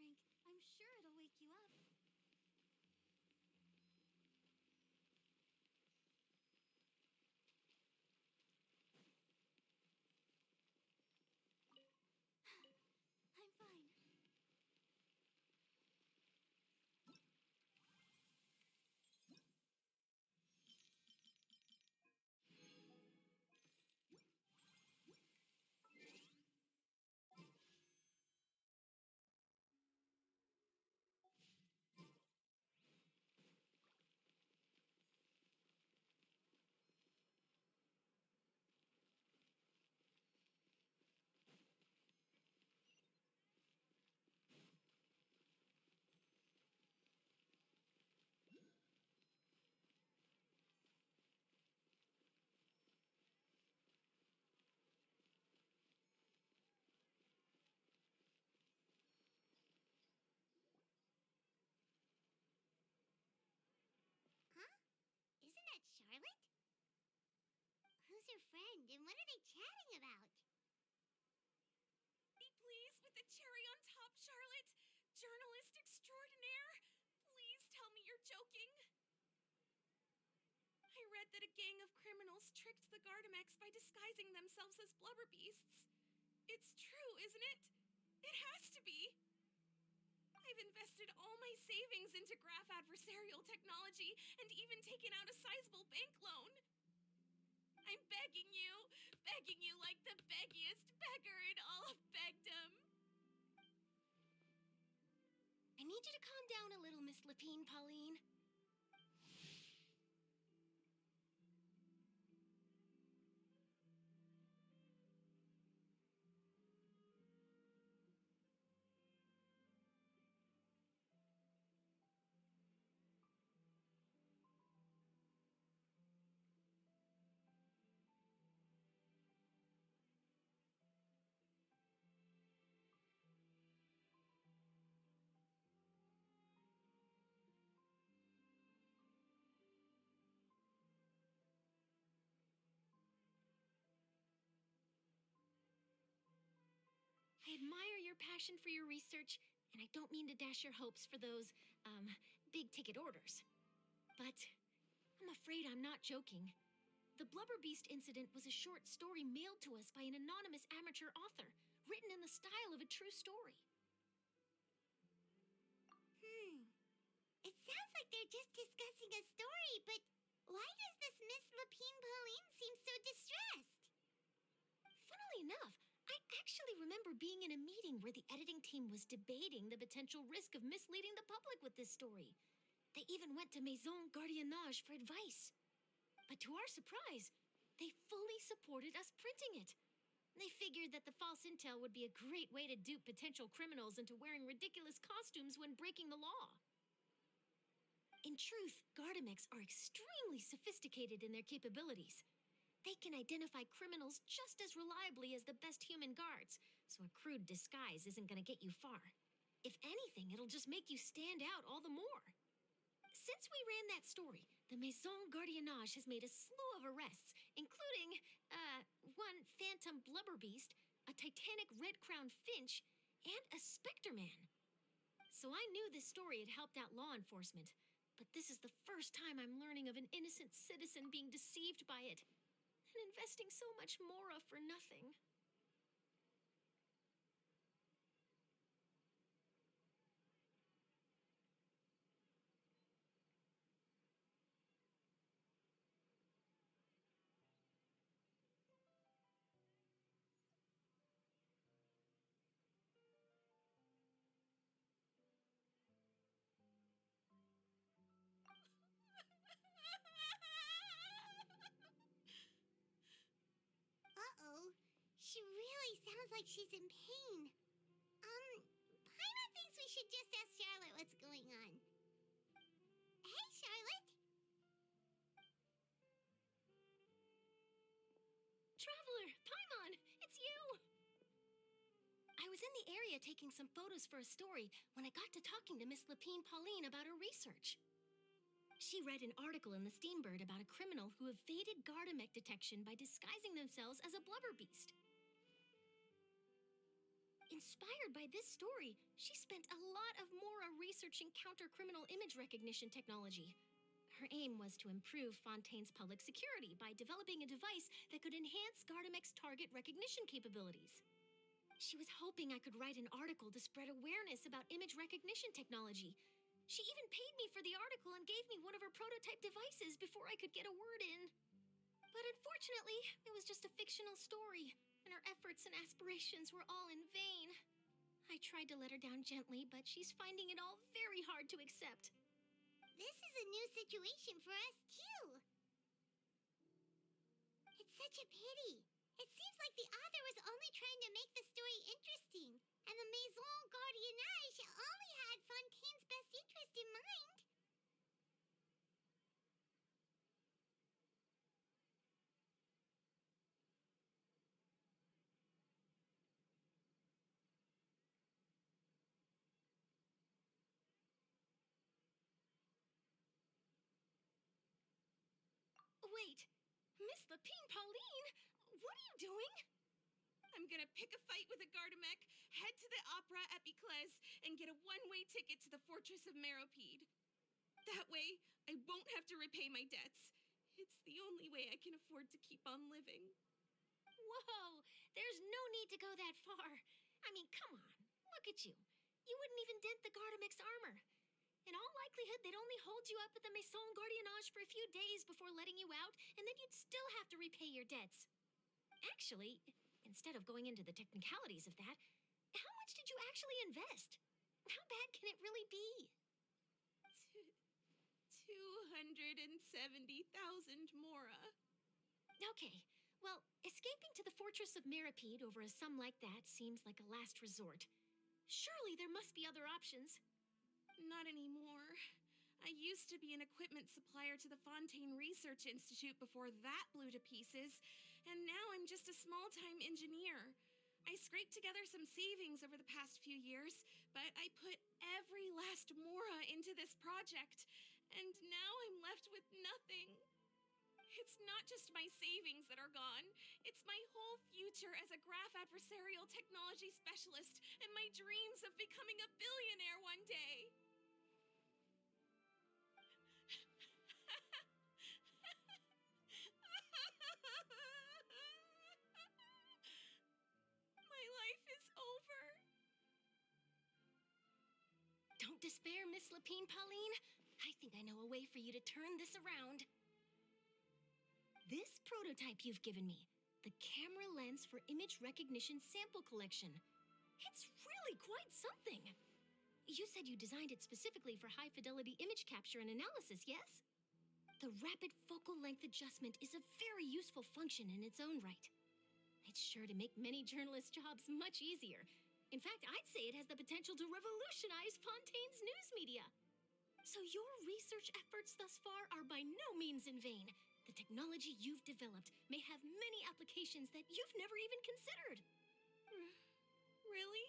drink. I'm sure it'll wake you up. I'm fine. Huh? Isn't that Charlotte? Who's her friend, and what are they chatting about? Be pleased with the cherry on top, Charlotte. Journalist extraordinaire. Please tell me you're joking. I read that a gang of criminals tricked the Gardamex by disguising themselves as blubber beasts. It's true, isn't it? It has to be. I've invested all my savings into graph adversarial technology and even taken out a sizable bank loan. I'm begging you like the beggiest beggar in all of Begdom. I need you to calm down a little, Miss Lapine, Pauline. I admire your passion for your research, and I don't mean to dash your hopes for those, big-ticket orders. But I'm afraid I'm not joking. The Blubber Beast incident was a short story mailed to us by an anonymous amateur author, written in the style of a true story. It sounds like they're just discussing a story, but why does this Miss Lapine Pauline seem so distressed? Funnily enough, I actually remember being in a meeting where the editing team was debating the potential risk of misleading the public with this story. They even went to Maison Gardiennage for advice. But to our surprise, they fully supported us printing it. They figured that the false intel would be a great way to dupe potential criminals into wearing ridiculous costumes when breaking the law. In truth, Gardamex are extremely sophisticated in their capabilities. They can identify criminals just as reliably as the best human guards, so a crude disguise isn't going to get you far. If anything, it'll just make you stand out all the more. Since we ran that story, the Maison Gardiennage has made a slew of arrests, including, one phantom blubber beast, a titanic red-crowned finch, and a specter man. So I knew this story had helped out law enforcement, but this is the first time I'm learning of an innocent citizen being deceived by it, and investing so much more for nothing. Uh-oh. She really sounds like she's in pain. Paimon thinks we should just ask Charlotte what's going on. Hey, Charlotte. Traveler, Paimon, it's you! I was in the area taking some photos for a story when I got to talking to Miss Lapine Pauline about her research. She read an article in the Steambird about a criminal who evaded Gardamex detection by disguising themselves as a blubber beast. Inspired by this story, she spent a lot of Mora researching counter-criminal image recognition technology. Her aim was to improve Fontaine's public security by developing a device that could enhance Gardamex's target recognition capabilities. She was hoping I could write an article to spread awareness about image recognition technology. She even paid me for the article and gave me one of her prototype devices before I could get a word in. But unfortunately, it was just a fictional story, and her efforts and aspirations were all in vain. I tried to let her down gently, but she's finding it all very hard to accept. This is a new situation for us, too. It's such a pity. It seems like the author was only trying to make the story interesting, and the Maison Gardiennage only had Fontaine's best interest in mind. Wait, Miss Lapine Pauline, what are you doing? I'm gonna pick a fight with a Gardamek, head to the Opera Epiclese, and get a one-way ticket to the Fortress of Meropide. That way, I won't have to repay my debts. It's the only way I can afford to keep on living. Whoa, there's no need to go that far. I mean, come on, look at you. You wouldn't even dent the Gardamex's armor. In all likelihood, they'd only hold you up at the Maison Gardiennage for a few days before letting you out, and then you'd still have to repay your debts. Actually, instead of going into the technicalities of that, how much did you actually invest? How bad can it really be? 270,000 Mora. Okay, well, escaping to the Fortress of Meropide over a sum like that seems like a last resort. Surely there must be other options. Not anymore. I used to be an equipment supplier to the Fontaine Research Institute before that blew to pieces, and now I'm just a small-time engineer. I scraped together some savings over the past few years, but I put every last Mora into this project, and now I'm left with nothing. It's not just my savings that are gone. It's my whole future as a graph adversarial technology specialist and my dreams of becoming a billionaire one day. My life is over. Don't despair, Miss Lapine Pauline. I think I know a way for you to turn this around. This prototype you've given me, the camera lens for image recognition sample collection. It's really quite something. You said you designed it specifically for high-fidelity image capture and analysis, yes? The rapid focal length adjustment is a very useful function in its own right. It's sure to make many journalists' jobs much easier. In fact, I'd say it has the potential to revolutionize Fontaine's news media. So your research efforts thus far are by no means in vain. The technology you've developed may have many applications that you've never even considered. Really?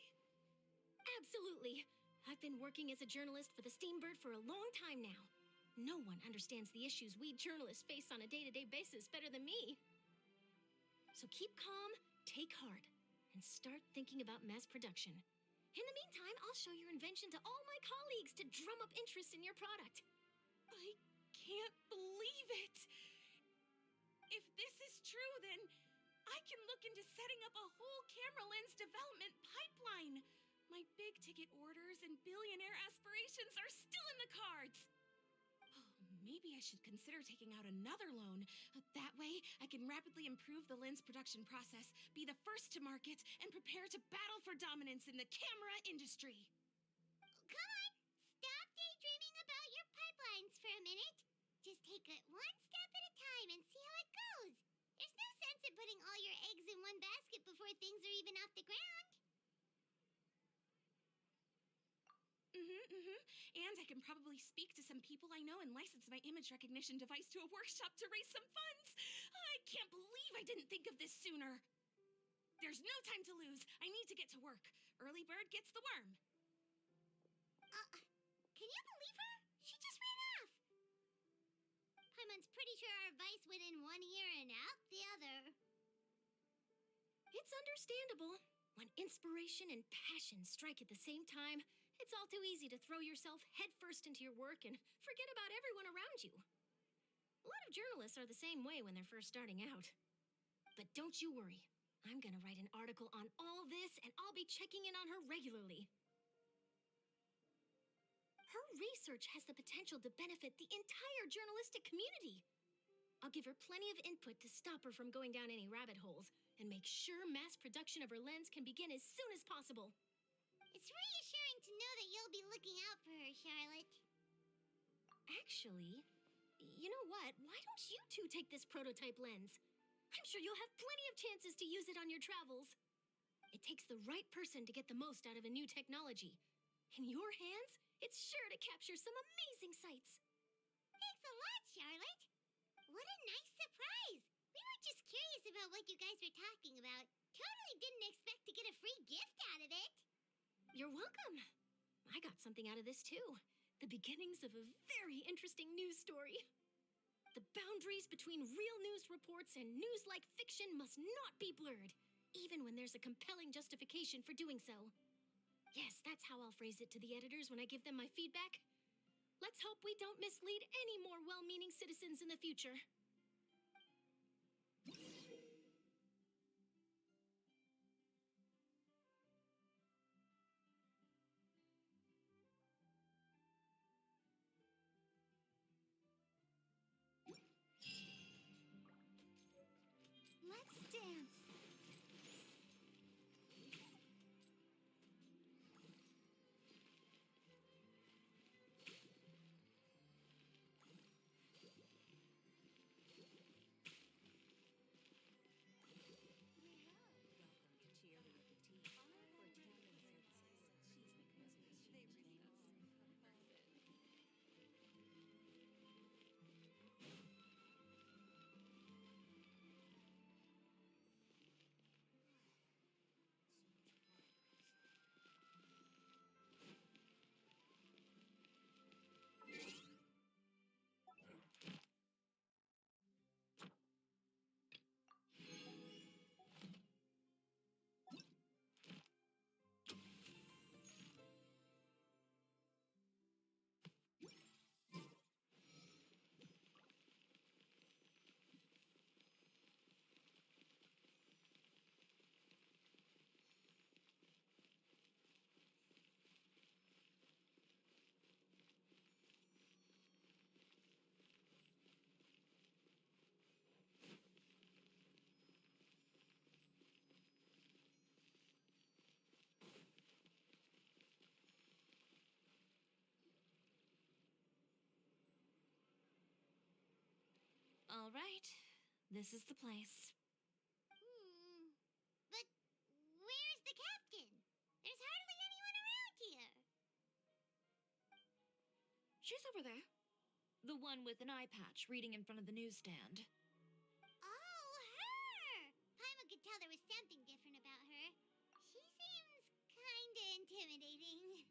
Absolutely. I've been working as a journalist for the Steambird for a long time now. No one understands the issues we journalists face on a day-to-day basis better than me. So keep calm, take heart, and start thinking about mass production. In the meantime, I'll show your invention to all my colleagues to drum up interest in your product. I can't believe it. If this is true, then I can look into setting up a whole camera lens development pipeline. My big ticket orders and billionaire aspirations are still in the cards. Oh, maybe I should consider taking out another loan. That way, I can rapidly improve the lens production process, be the first to market, and prepare to battle for dominance in the camera industry. Come on, stop daydreaming about your pipelines for a minute. Just take it one step at a time and see how it goes. There's no sense in putting all your eggs in one basket before things are even off the ground. And I can probably speak to some people I know and license my image recognition device to a workshop to raise some funds. I can't believe I didn't think of this sooner. There's no time to lose. I need to get to work. Early bird gets the worm. Can you believe her? She just ran off. Paimon's pretty sure our advice went in one ear and out the other. It's understandable. When inspiration and passion strike at the same time, it's all too easy to throw yourself headfirst into your work and forget about everyone around you. A lot of journalists are the same way when they're first starting out. But don't you worry. I'm gonna write an article on all this, and I'll be checking in on her regularly. Her research has the potential to benefit the entire journalistic community. I'll give her plenty of input to stop her from going down any rabbit holes and make sure mass production of her lens can begin as soon as possible. It's reassuring to know that you'll be looking out for her, Charlotte. Actually, you know what? Why don't you two take this prototype lens? I'm sure you'll have plenty of chances to use it on your travels. It takes the right person to get the most out of a new technology. In your hands, it's sure to capture some amazing sights. Thanks a lot, Charlotte. What a nice surprise. We were just curious about what you guys were talking about. Totally didn't expect to get a free gift out of it. You're welcome. I got something out of this too. The beginnings of a very interesting news story. The boundaries between real news reports and news-like fiction must not be blurred, even when there's a compelling justification for doing so. Yes, that's how I'll phrase it to the editors when I give them my feedback. Let's hope we don't mislead any more well-meaning citizens in the future. Let's dance. All right, this is the place. But where's the captain? There's hardly anyone around here. She's over there. The one with an eye patch reading in front of the newsstand. Oh, her! Paimon could tell there was something different about her. She seems kinda intimidating.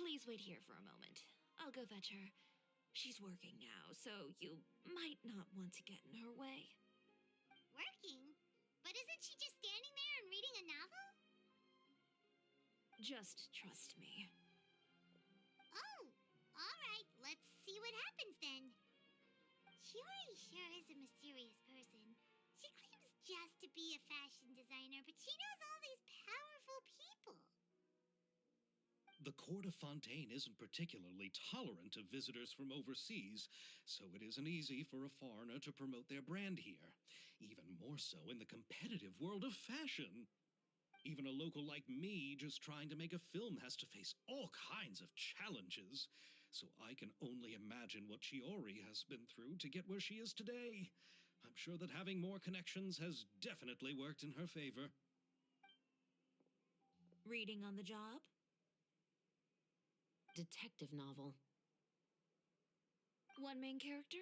Please wait here for a moment. I'll go fetch her. She's working now, so you might not want to get in her way. Working? But isn't she just standing there and reading a novel? Just trust me. Oh, all right. Let's see what happens then. Shiori sure is a mysterious person. She claims just to be a fashion designer, but she knows all these powerful people. The court of Fontaine isn't particularly tolerant of visitors from overseas, so it isn't easy for a foreigner to promote their brand here, even more so in the competitive world of fashion. Even a local like me just trying to make a film has to face all kinds of challenges, so I can only imagine what Shiori has been through to get where she is today. I'm sure that having more connections has definitely worked in her favor. Reading on the job? Detective novel. One main character?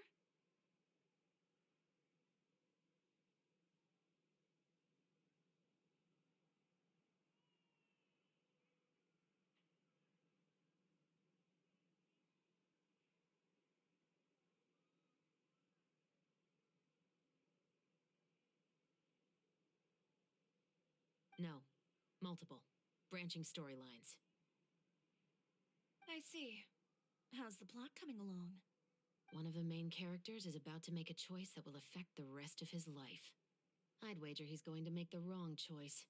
No. Multiple. Branching storylines. I see. How's the plot coming along? One of the main characters is about to make a choice that will affect the rest of his life. I'd wager he's going to make the wrong choice.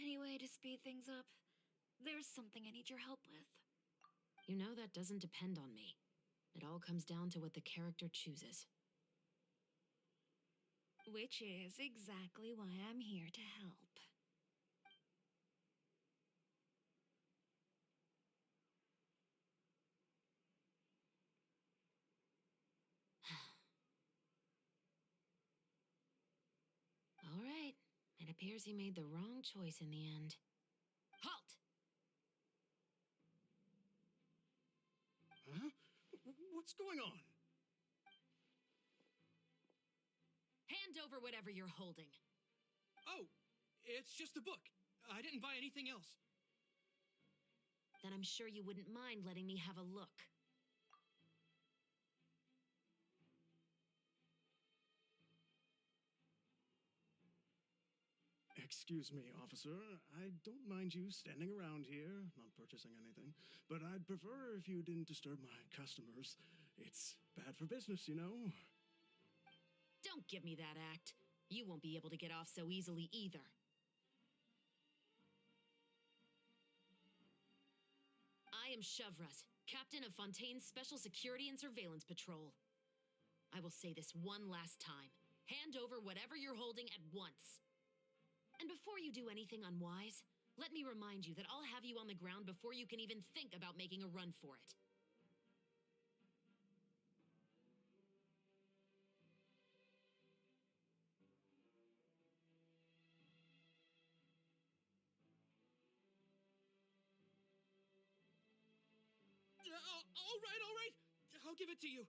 Any way to speed things up? There's something I need your help with. You know that doesn't depend on me. It all comes down to what the character chooses. Which is exactly why I'm here to help. All right. It appears he made the wrong choice in the end. Halt! Huh? What's going on? Hand over whatever you're holding. Oh, it's just a book. I didn't buy anything else. Then I'm sure you wouldn't mind letting me have a look. Excuse me, officer. I don't mind you standing around here, not purchasing anything, but I'd prefer if you didn't disturb my customers. It's bad for business, you know? Don't give me that act. You won't be able to get off so easily either. I am Chevraz, captain of Fontaine's Special Security and Surveillance Patrol. I will say this one last time. Hand over whatever you're holding at once. And before you do anything unwise, let me remind you that I'll have you on the ground before you can even think about making a run for it. All right. I'll give it to you.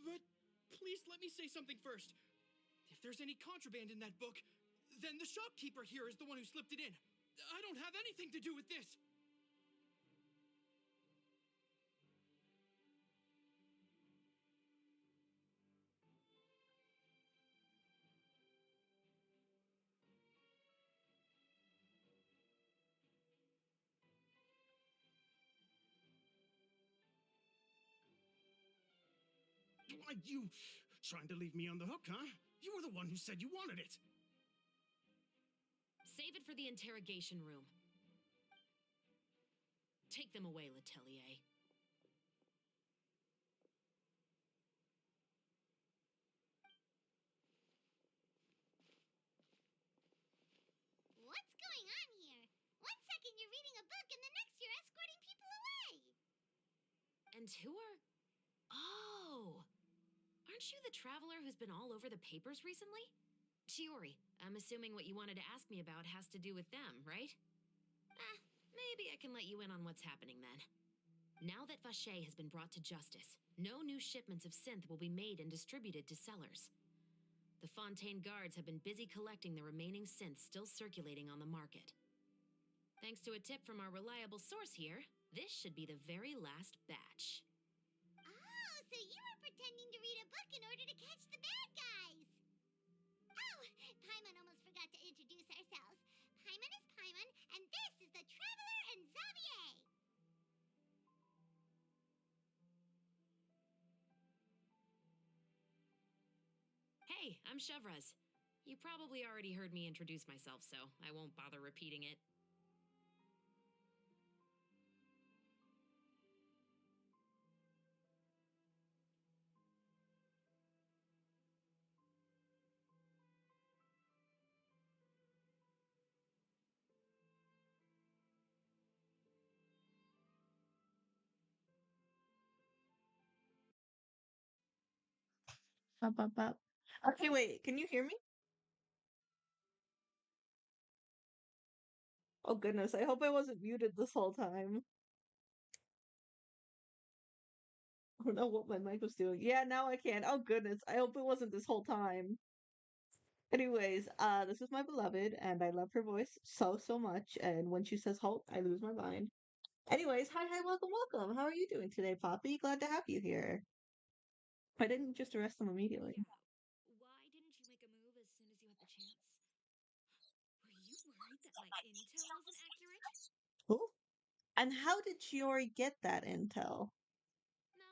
But please let me say something first. If there's any contraband in that book, then the shopkeeper here is the one who slipped it in. I don't have anything to do with this. Why, you trying to leave me on the hook, huh? You were the one who said you wanted it. Save it for the interrogation room. Take them away, Letelier. What's going on here? One second you're reading a book and the next you're escorting people away. And who are... Oh! Aren't you the traveler who's been all over the papers recently? Chiori, I'm assuming what you wanted to ask me about has to do with them, right? Maybe I can let you in on what's happening then. Now that Vacher has been brought to justice, no new shipments of synth will be made and distributed to sellers. The Fontaine guards have been busy collecting the remaining synths still circulating on the market. Thanks to a tip from our reliable source here, this should be the very last batch. Oh, so you were pretending to read a book in order to catch the bad guys. Oh, Paimon almost forgot to introduce ourselves. Paimon is Paimon, and this is the Traveler and Xavier. Hey, I'm Chevraz. You probably already heard me introduce myself, so I won't bother repeating it. Bop, bop, bop. Okay, wait. Can you hear me? Oh goodness, I hope I wasn't muted this whole time. I don't know what my mic was doing. Yeah, now I can. Oh goodness, I hope it wasn't this whole time. Anyways, this is my beloved, and I love her voice so, so much. And when she says halt, I lose my mind. Anyways, hi, welcome, welcome. How are you doing today, Poppy? Glad to have you here. I didn't just arrest them immediately. Yeah. Why didn't you make a move as soon as you had the chance? Were you worried that my intel wasn't accurate? Oh. And how did Shiori get that intel? No.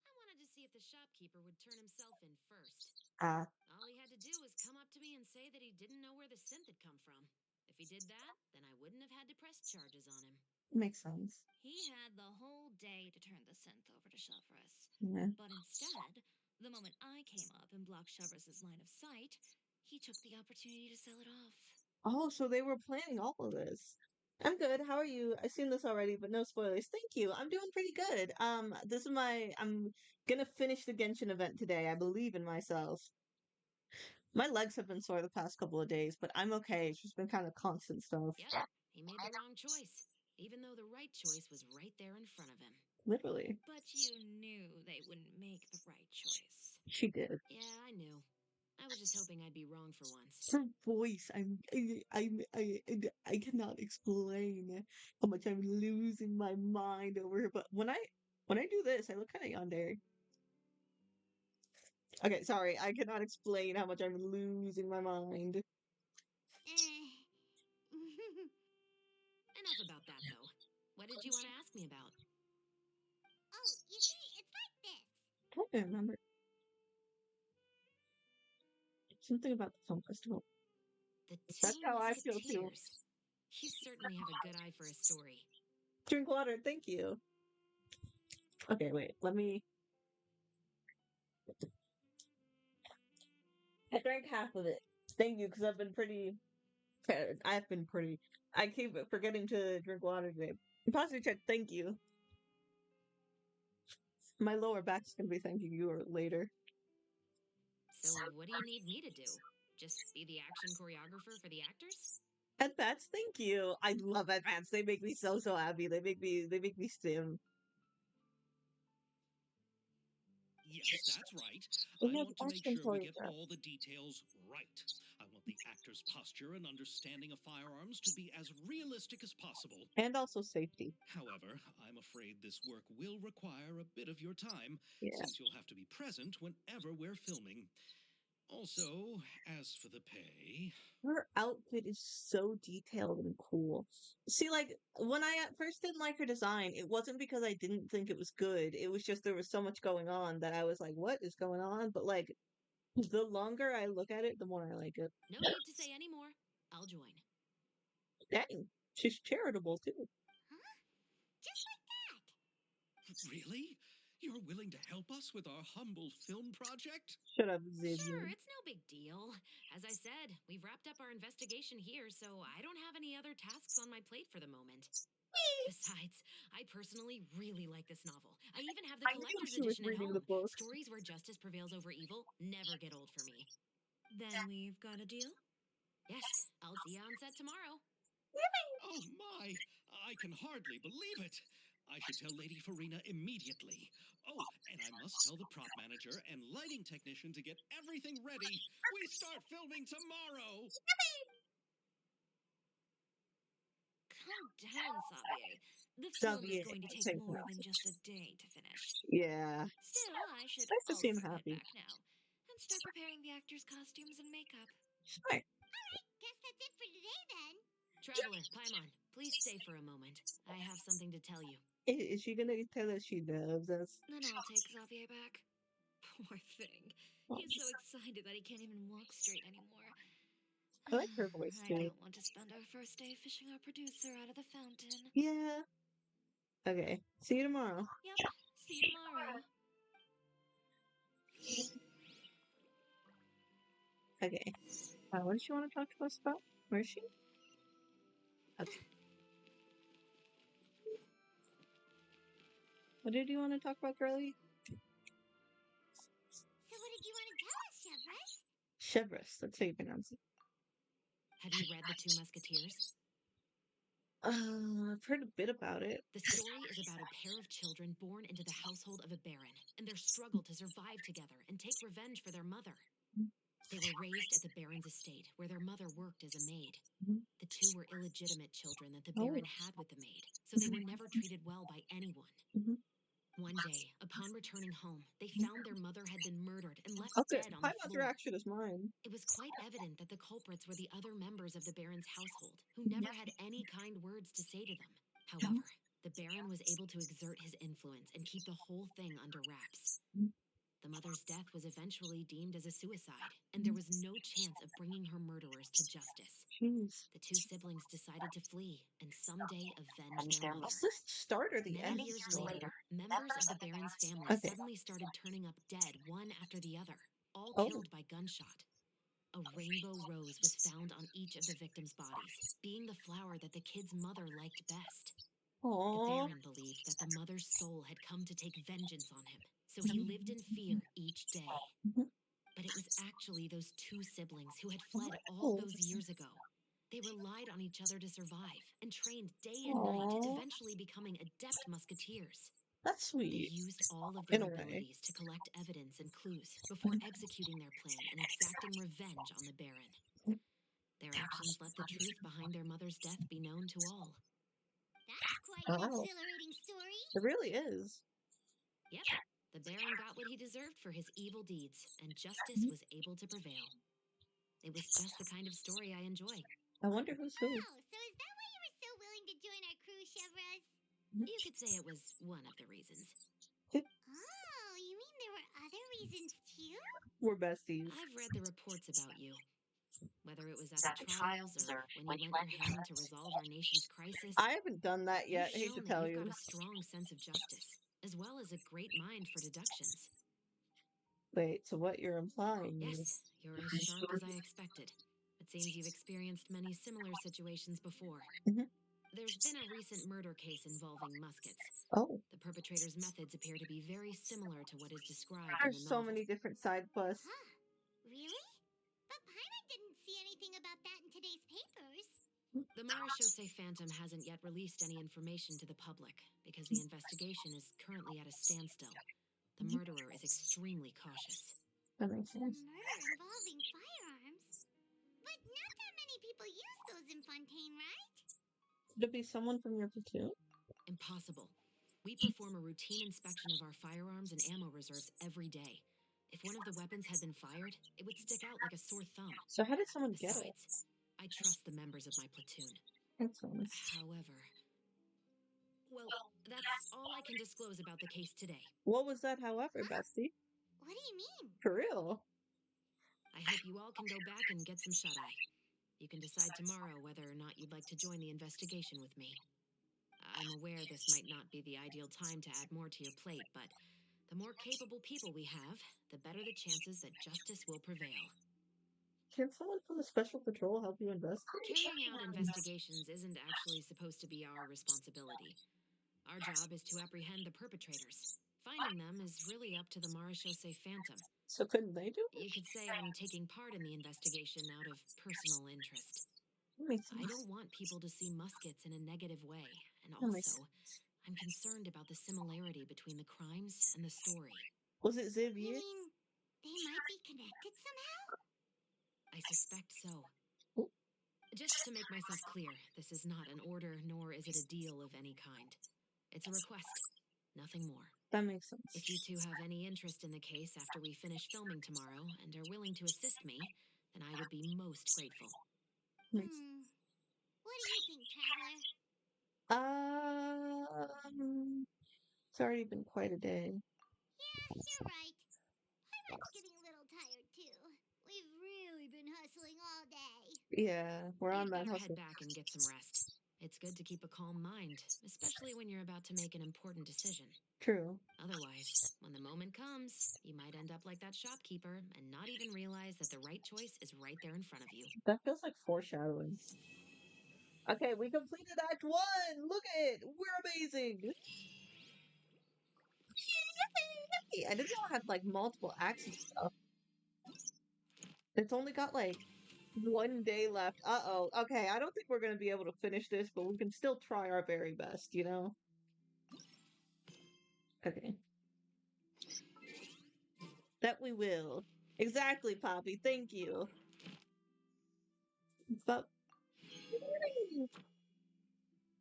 I wanted to see if the shopkeeper would turn himself in first. Ah, All he had to do was come up to me and say that he didn't know where the synth had come from. If he did that, then I wouldn't have had to press charges on him. makes sense. He had the whole day to turn the synth over to Chevres. Yeah. But instead, the moment I came up and blocked Chevres' line of sight, he took the opportunity to sell it off. Oh, so they were planning all of this. I'm good. How are you? I've seen this already, but no spoilers. Thank you. I'm doing pretty good. This is I'm gonna finish the Genshin event today. I believe in myself. My legs have been sore the past couple of days, but I'm okay. It's just been kind of constant stuff. Yep, he made the wrong choice, even though the right choice was right there in front of him. Literally. But you knew they wouldn't make the right choice. She did. Yeah, I knew. I was just hoping I'd be wrong for once. Her voice, I cannot explain how much I'm losing my mind over her. But when I do this, I look kind of yandere. Okay, sorry, I cannot explain how much I'm losing my mind. Enough about that, though. What did you want to ask me about? Oh, you see, it's like this. I don't remember. Something about the film festival. The That's Two how I feel too. Musketeers. You certainly have a good eye for a story. Drink water, thank you. Okay, wait, let me. I drank half of it. Thank you, because I've been pretty. I've been pretty. I keep forgetting to drink water today. Possibly check. Thank you. My lower back's gonna be thanking you later. So, what do you need me to do? Just be the action choreographer for the actors? Advance, thank you. I love Advance. They make me so happy. They make me stim. Yes, that's right. We I have want to make action sure we get choreograph. all the details right. I want the actor's posture and understanding of firearms to be as realistic as possible. And also safety. However, I'm afraid this work will require a bit of your time, Yeah. since you'll have to be present whenever we're filming. Also, as for the pay, Her outfit is so detailed and cool. See, like, when I at first didn't like her design, it wasn't because I didn't think it was good. It was just there was so much going on that I was like, what is going on? But, like, the longer I look at it, the more I like it. No need to say any more. I'll join. Dang, she's charitable too. Huh? Just like that. really? You're willing to help us with our humble film project? Shut up, Sure, Xavier. it's no big deal. As I said, we've wrapped up our investigation here, so I don't have any other tasks on my plate for the moment. Besides, I personally really like this novel. I even have the I knew collector's she was edition at reading home. the books. Stories where justice prevails over evil never get old for me. Then we've got a deal? Yes, I'll see you on set tomorrow. Oh my! I can hardly believe it! I should tell Lady Farina immediately. Oh, and I must tell the prop manager and lighting technician to get everything ready. We start filming tomorrow! Calm down, Xavier. The film Xavier, is going to take same more here. than just a day to finish. Yeah. Still, I should Nice to see him also head happy. back now and start preparing the actors' costumes and makeup. Alright. Guess that's it for today then. Traveler, Paimon, please stay for a moment. I have something to tell you. Is she gonna tell us she loves us? Then I'll take Xavier back. Poor thing. He's so excited that he can't even walk straight anymore. I like her voice I too. don't want to spend our first day fishing our producer out of the fountain. Yeah. Okay. See you tomorrow. Yep. See you tomorrow. Okay. What does she want to talk to us about? Where is she? Okay. What did you want to talk about, girlie? So what did you want to tell Chevres, that's how you pronounce it. Have you read The Two Musketeers? I've heard a bit about it. The story is about a pair of children born into the household of a baron and their struggle to survive together and take revenge for their mother. They were raised at the baron's estate, where their mother worked as a maid. Mhm. The two were illegitimate children that the Oh. baron had with the maid, so they were never treated well by anyone. Mhm. One day, upon returning home, they found their mother had been murdered and left Okay, dead on my the mother floor. actually is mine. It was quite evident that the culprits were the other members of the baron's household, who never had any kind words to say to them. However, the baron was able to exert his influence and keep the whole thing under wraps. The mother's death was eventually deemed as a suicide, and there was no chance of bringing her murderers to justice. Jeez. The two siblings decided to flee and someday avenge their mother. Is this the start or the end? Many years later, members of the baron's family Okay. suddenly started turning up dead one after the other, all Oh. killed by gunshot. A rainbow rose was found on each of the victims' bodies, being the flower that the kid's mother liked best. The Aww. baron believed that the mother's soul had come to take vengeance on him, so he lived in fear each day. Mhm. But it was actually those two siblings who had fled all those years ago. They relied on each other to survive and trained day and night, Aw. eventually becoming adept musketeers. That's They sweet. used all of In their a way. abilities to collect evidence and clues before executing their plan and exacting revenge on the baron. Their actions let the truth behind their mother's death be known to all. That's quite an Wow. exhilarating story. It really is. Yep, the baron got what he deserved for his evil deeds, and justice was able to prevail. It was just the kind of story I enjoy. I wonder who's who. Oh, so is that why you were so willing to join our crew, Chevres? You could say it was one of the reasons. Oh, you mean there were other reasons too? We're besties. I've read the reports about you. Whether it was at the trials or when you lent your hand to resolve our nation's crisis, I haven't done that yet. I you've hate to shown tell that you've you. got a strong sense of justice, as well as a great mind for deductions. Wait, so what you're implying Yes, is you're as sharp as I expected. It seems you've experienced many similar situations before. Mhm. There's been a recent murder case involving Muskets. Oh, The perpetrator's methods appear to be very similar to what is described in there's the so novel. many different side quests. Huh. Really? But Paimon didn't see anything about that in today's papers. The Marechaussee Phantom hasn't yet released any information to the public because the investigation is currently at a standstill. The murderer is extremely cautious. That makes sense. Murder involving firearms? But not that many people use those in Fontaine, right? Could it be someone from your platoon? Impossible. We perform a routine inspection of our firearms and ammo reserves every day. If one of the weapons had been fired, it would stick out like a sore thumb. So how did someone get it? Besides, I trust the members of my platoon. Excellent. However, well, that's all I can disclose about the case today. What was that, however, Bestie? What do you mean? For real? I hope you all can go back and get some shut-eye. You can decide tomorrow whether or not you'd like to join the investigation with me. I'm aware this might not be the ideal time to add more to your plate, but the more capable people we have, the better the chances that justice will prevail. Can someone from the special patrol help you investigate? Carrying out investigations isn't actually supposed to be our responsibility. Our job is to apprehend the perpetrators. Finding them is really up to the Marechaussee Phantom. So couldn't they do it? You could say I'm taking part in the investigation out of personal interest. That makes sense. I don't want people to see Muskets in a negative way, and That makes also, I'm concerned about the similarity between the crimes and the story. Was it You Xavier? mean they might be connected somehow? I suspect so. Oh. Just to make myself clear, this is not an order, nor is it a deal of any kind. It's a request, nothing more. That makes sense. If you two have any interest in the case after we finish filming tomorrow and are willing to assist me, then I would be most grateful. Makes What do you think, Traveler? It's already been quite a day. Yeah, you're right. Paimon's getting a little tired too. We've really been hustling all day. Yeah, we're on You'd that better hustle. head back and get some rest. It's good to keep a calm mind, especially when you're about to make an important decision. True. Otherwise, when the moment comes, you might end up like that shopkeeper and not even realize that the right choice is right there in front of you. That feels like foreshadowing. Okay, we completed Act 1! Look at it! We're amazing! Yay! I didn't know I had like multiple acts and stuff. It's only got like 1 day left. Uh-oh. Okay, I don't think we're gonna be able to finish this, but we can still try our very best, you know? Okay. That we will. Exactly, Poppy. Thank you. But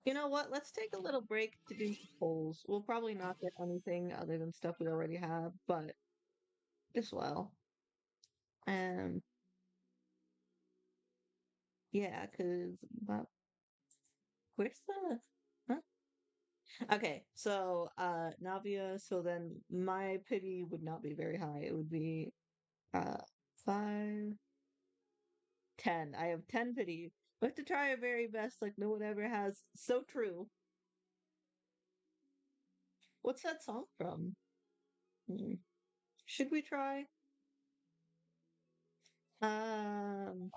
you know what? Let's take a little break to do some polls. We'll probably not get anything other than stuff we already have, but as well. Um, yeah, because where's the huh? Okay, so Navia, so then my pity would not be very high. It would be 5, 10. I have 10 pity. We have to try our very best like no one ever has. So true. What's that song from? Hmm. Should we try? Um,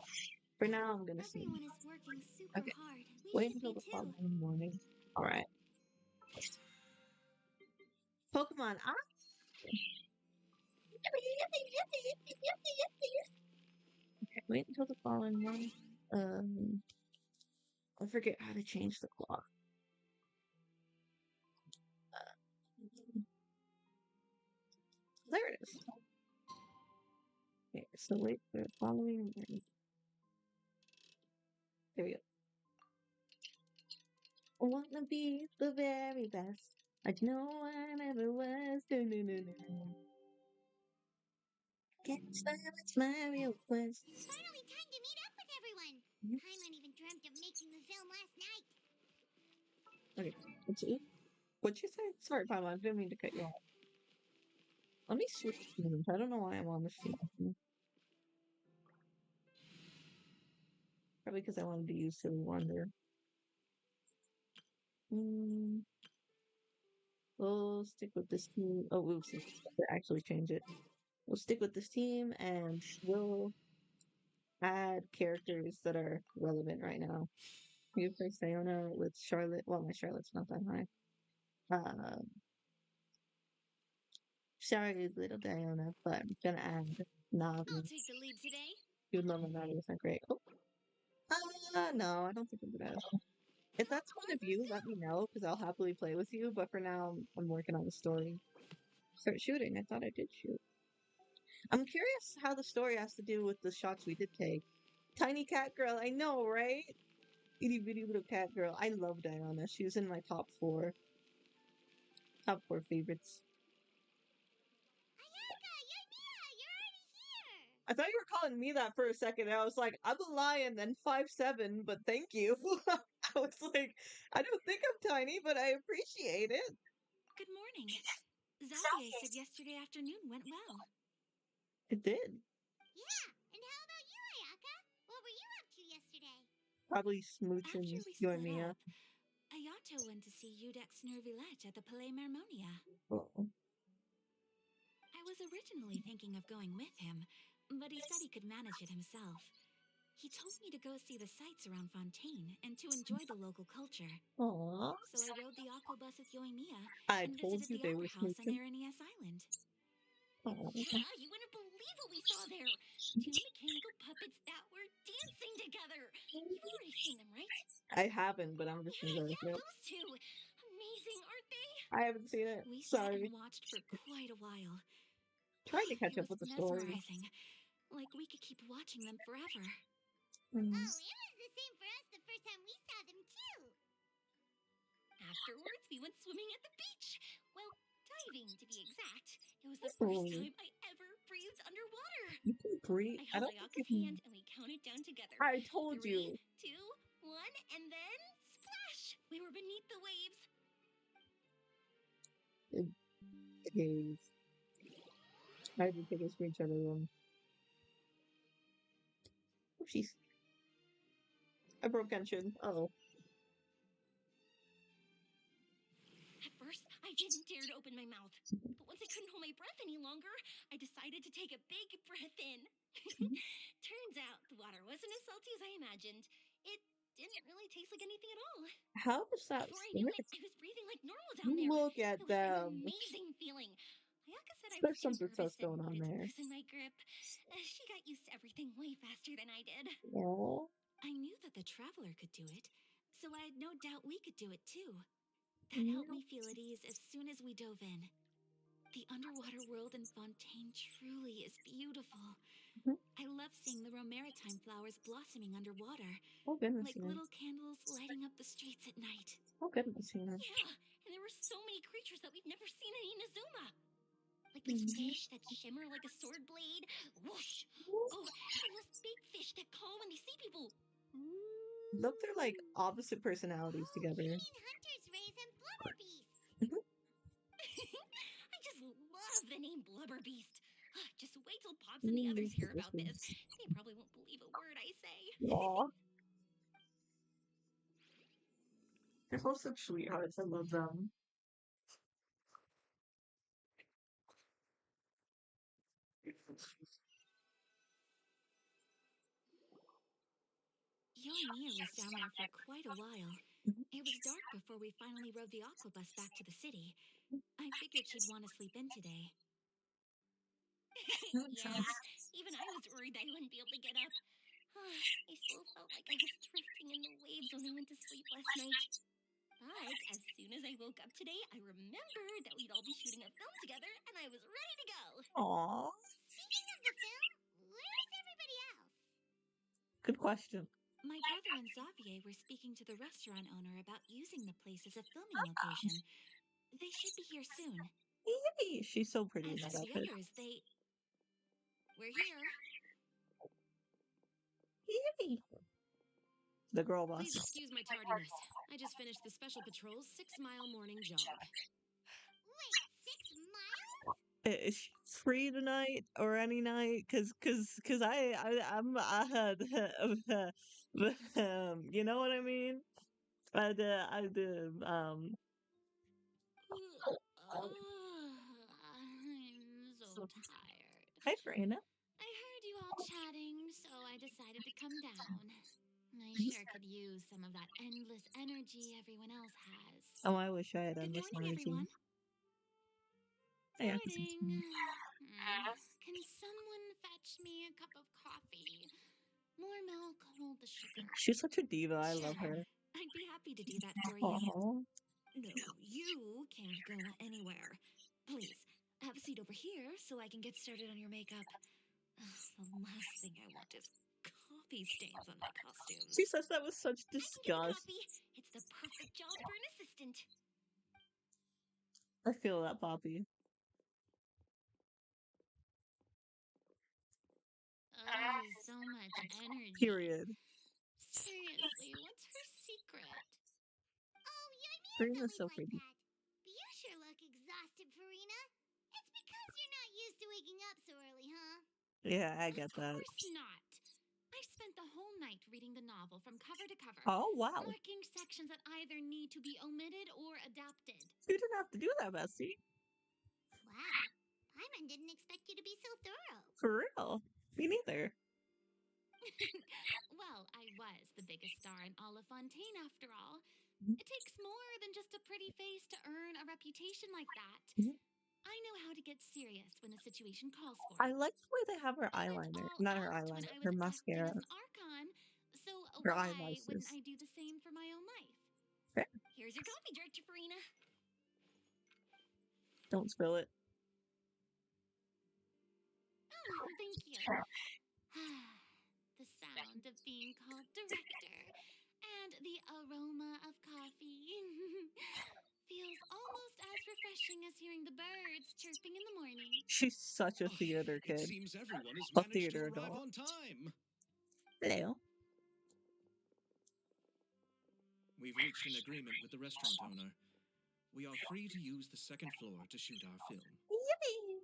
for now I'm gonna sing. Everyone is working super Okay. hard. We Wait should until be the too. following morning. Alright. Pokemon, okay, wait until the following morning. I forget how to change the clock. There it is. Okay, so wait for the following morning. There we go. I wanna be the very best, like no one ever was. No, no, no, no, no. Can't stop, it's my real quest. It's finally time to meet up with everyone. Mhm. Paimon even dreamt of making the film last night. Okay, what'd you say? Sorry, Paimon, I didn't mean to cut you off. Let me switch teams. I don't know why I'm on this team. Probably because I wanted to use Silly Wonder. We'll stick with this team. Oh, oops, I have to actually change it. We'll stick with this team and we'll add characters that are relevant right now. You play Sayona with Charlotte. Well, my Charlotte's not that high. Sorry, little Diana, but I'm gonna add I'll Navi. take the lead today. Even though my Navi is not great. Oh, no, I don't think I'm gonna. If that's one of you, let me know because I'll happily play with you. But for now, I'm working on the story. Start shooting. I thought I did shoot. I'm curious how the story has to do with the shots we did take. Tiny cat girl, I know, right? Itty bitty little cat girl. I love Diana. She was in my top 4. Top 4 favorites. Ayaka, Ymira, you're already here. I thought you were calling me that for a second. And I was like, I'm a lion and 5'7", but thank you. I was like, I don't think I'm tiny, but I appreciate it. Good morning. Xavier said yesterday afternoon went well. It did. Yeah, and how about you, Ayaka? What were you up to yesterday? Probably After smooching we you split and Mia. up, Ayato went to see Udex Nervillette at the Palais Mermonia. Oh. I was originally thinking of going with him, but he said he could manage it himself. He told me to go see the sights around Fontaine and to enjoy the local culture. Aww. So I rode the aqua bus with Yoimiya I and told visited you the they opera were house on smooching. Aranias Island. Aw. Yeah, you wouldn't believe what we saw there. 2 mechanical puppets that were dancing together. You've already seen them, right? I haven't, but I'm just Yeah, enjoying it. those two. Amazing, aren't they? I haven't seen it. We sat Sorry. and watched for quite a while. Trying to catch It up was with the story. mesmerizing, like we could keep watching them forever. Mm. Oh, it was the same for us the first time we saw them, too. Afterwards, we went swimming at the beach. Well, diving, to be exact. It was the first Oh. time I ever breathed underwater. You can breathe. I held don't think Ayaka's you can. hand and we counted down together. I told 3, you. 2, 1, and then splash! We were beneath the waves. Cave. I had to take a screenshot of them. Oopsies. I broke Genshin. Oh. At first, I didn't dare to open my mouth. But once I couldn't hold my breath any longer, I decided to take a big breath in. Turns out the water wasn't as salty as I imagined. It didn't really taste like anything at all. How does that Before I knew work? it, I was breathing like normal down there. Look at It was an them. amazing feeling. Ayaka said I There's was some too success nervous and going on wanted to there. loosen my grip. She got used to everything way faster than I did. Oh, I knew that the traveler could do it, so I had no doubt we could do it too. That yeah. helped me feel at ease as soon as we dove in. The underwater world in Fontaine truly is beautiful. Mhm. I love seeing the romaritime flowers blossoming underwater, Oh goodness, like yeah. little candles lighting up the streets at night. Oh goodness, yeah. Yeah, and there were so many creatures that we've never seen in Inazuma. Like Mm-hmm. these fish that shimmer like a sword blade. Whoosh! Oh, and those big fish that call when they see people. Look, they're like opposite personalities Oh, you together. mean hunter's rays and blubber beasts. Mhm. I just love the name blubber beast. Just wait till Pops and the others hear about this. They probably won't believe a word I say. Aw. They're both such sweethearts. I love them. Yoimiya was down there for quite a while. Mhm. It was dark before we finally rode the aquabus back to the city. I figured she'd want to sleep in today. Yeah, even I was worried I wouldn't be able to get up. I still felt like I was drifting in the waves when I went to sleep last night. But as soon as I woke up today, I remembered that we'd all be shooting a film together, and I was ready to go. Aw. Speaking of the film, where's everybody else? Good question. My brother and Xavier were speaking to the restaurant owner about using the place as a filming location. They should be here soon. Yay! She's so pretty in As that for the outfit. others, we're here. Yay! The girl boss. Please excuse my tardiness. I just finished the Special Patrol's 6-mile morning jog. Wait, 6 miles? Is she free tonight or any night? Cause I'm you know what I mean? I'm so tired. Hi, Brandon. I heard you all chatting, so I decided to come down. I sure could use some of that endless energy everyone else has. Oh, I wish I had Good endless morning, energy. everyone. Hey, I Morning. Can someone fetch me a cup of coffee? More milk, hold the sugar. She's such a diva. I love Sure. her. I'd be happy to do that for you. Aw. No, you can't go anywhere. Please, have a seat over here so I can get started on your makeup. The last thing I want is coffee stains on my costumes. She says that with such I can get the disgust. coffee. It's the perfect job for an assistant. I feel that, Poppy. So much energy. Period. Seriously, what's her secret? Oh, Yoimiya's Farina's always so like pretty. that. But you sure look exhausted, Farina. It's because you're not used to waking up so early, huh? Yeah, I get Of that. course not. I spent the whole night reading the novel from cover to cover, Oh, wow. marking sections that either need to be omitted or adapted. You didn't have to do that, Bessie. Wow. Paimon didn't expect you to be so thorough. For real. Me neither. Well, I was the biggest star in all of Fontaine after all. Mhm. It takes more than just a pretty face to earn a reputation like that. Mhm. I know how to get serious when a situation calls for I it. like the way they have her I went eyeliner. all Not her out when eyeliner, I her was acting mascara. as an Archon, so Her why eyelashes. wouldn't I do the same for my own life? Okay. Here's your coffee, Director Farina. Don't spill it. Oh, thank you. The sound of being called director and the aroma of coffee feels almost as refreshing as hearing the birds chirping in the morning. She's such a Oh, theater it kid. seems everyone has A managed to theater arrive adult. on time. Hello. We've reached an agreement with the restaurant owner. We are free to use the second floor to shoot our film. Yay! Really?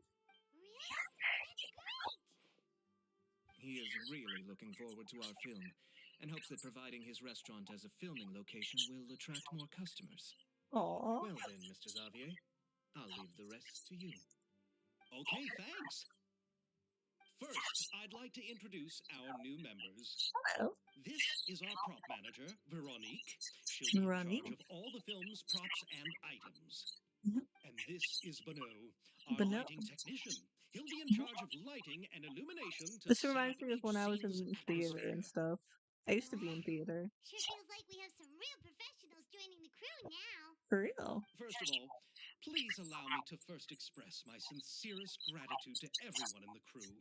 That's great. He is really looking forward to our film and hopes that providing his restaurant as a filming location will attract more customers. Aw. Well then, Mr. Xavier, I'll leave the rest to you. Okay, thanks. First, I'd like to introduce our new members. Hello. This is our prop manager, Veronique. She'll be in Veronique. charge of all the film's props and items. Mhm. And this is Bono, our But no. lighting technician. He'll be in charge of lighting and illumination to This set up reminds me of each when I was scene's in theater atmosphere. and stuff. I used to be in theater. Sure feels like we have some real professionals joining the crew now. For real. First of all, please allow me to first express my sincerest gratitude to everyone in the crew.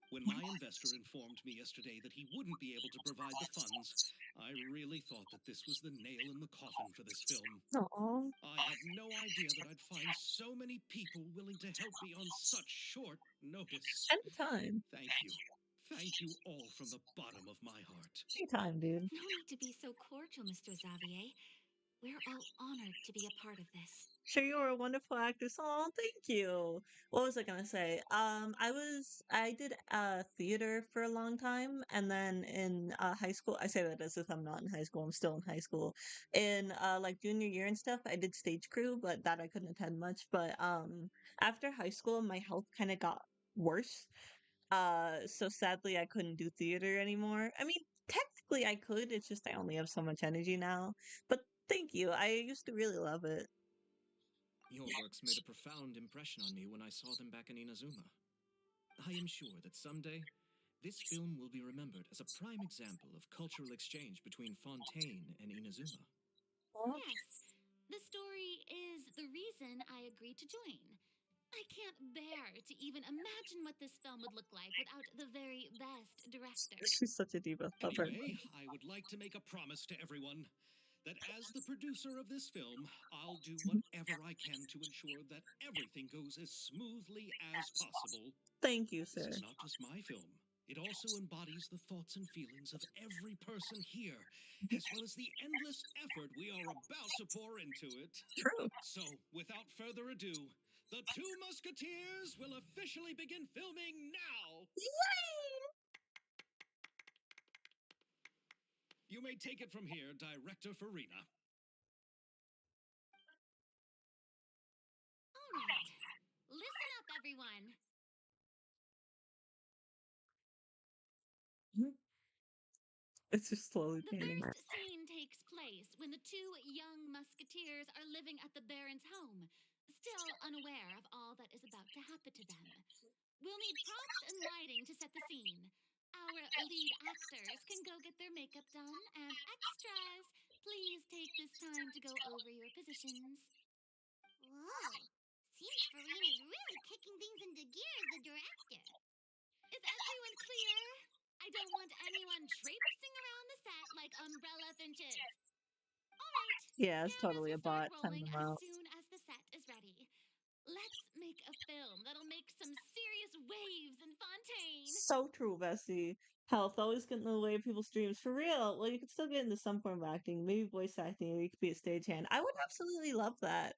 When my investor informed me yesterday that he wouldn't be able to provide the funds, I really thought that this was the nail in the coffin for this film. Aww. I had no idea that I'd find so many people willing to help me on such short notice. Anytime. Thank you. Thank you all from the bottom of my heart. Anytime, dude. No need to be so cordial, Mr. Xavier. We're all honored to be a part of this. Sure, you're a wonderful actress. Oh, thank you. What was I gonna say? I did theater for a long time, and then in high school, I say that as if I'm not in high school. I'm still in high school. In like junior year and stuff, I did stage crew, but that I couldn't attend much. But after high school, my health kind of got worse. So sadly, I couldn't do theater anymore. I mean, technically I could. It's just I only have so much energy now. But thank you. I used to really love it. Your works made a profound impression on me when I saw them back in Inazuma. I am sure that someday, this film will be remembered as a prime example of cultural exchange between Fontaine and Inazuma. Yes, the story is the reason I agreed to join. I can't bear to even imagine what this film would look like without the very best director. She's such a diva. Love her. Anyway, I would like to make a promise to everyone that as the producer of this film, I'll do whatever I can to ensure that everything goes as smoothly as possible. Thank you, This sir. is not just my film. It also embodies the thoughts and feelings of every person here, as well as the endless effort we are about to pour into it. True. So, without further ado, the Two Musketeers will officially begin filming now! You may take it from here, Director Farina. All right, listen up, everyone. It's just slowly The painting. first scene takes place when the two young musketeers are living at the Baron's home, still unaware of all that is about to happen to them. We'll need props and lighting to set the scene. Our lead actors can go get their makeup done, and extras, please take this time to go over your positions. Whoa. Seems Farina's really kicking things into gear as the director. Is everyone clear? I don't want anyone traipsing around the set like umbrella finches. All right. Yeah, it's Cameras totally a will start bot. Time rolling them as out. soon as the set is ready. Let's make a film that'll make some serious waves in Fontaine. So true, Bessie. Health always get in the way of people's dreams. For real. Well, you could still get into some form of acting, maybe voice acting, or you could be a stagehand. I would absolutely love that.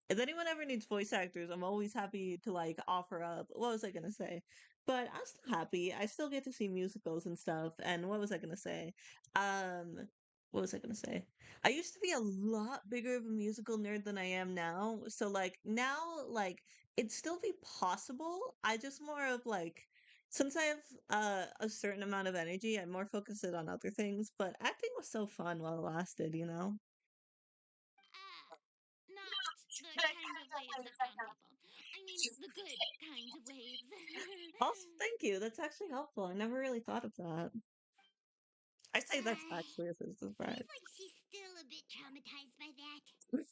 If anyone ever needs voice actors, I'm always happy to like offer up. What was I gonna say? But I'm still happy. I still get to see musicals and stuff. And what was I gonna say? Um, what was I gonna say? I used to be a lot bigger of a musical nerd than I am now. So like now, like it'd still be possible. I just more of like since I have a certain amount of energy, I'm more focused on other things. But acting was so fun while it lasted, you know. Not the kind of waves that drown people. I mean, the good kind of waves. Also, thank you. That's actually helpful. I never really thought of that. I say that's actually a surprise. Seems like she's still a bit traumatized by that.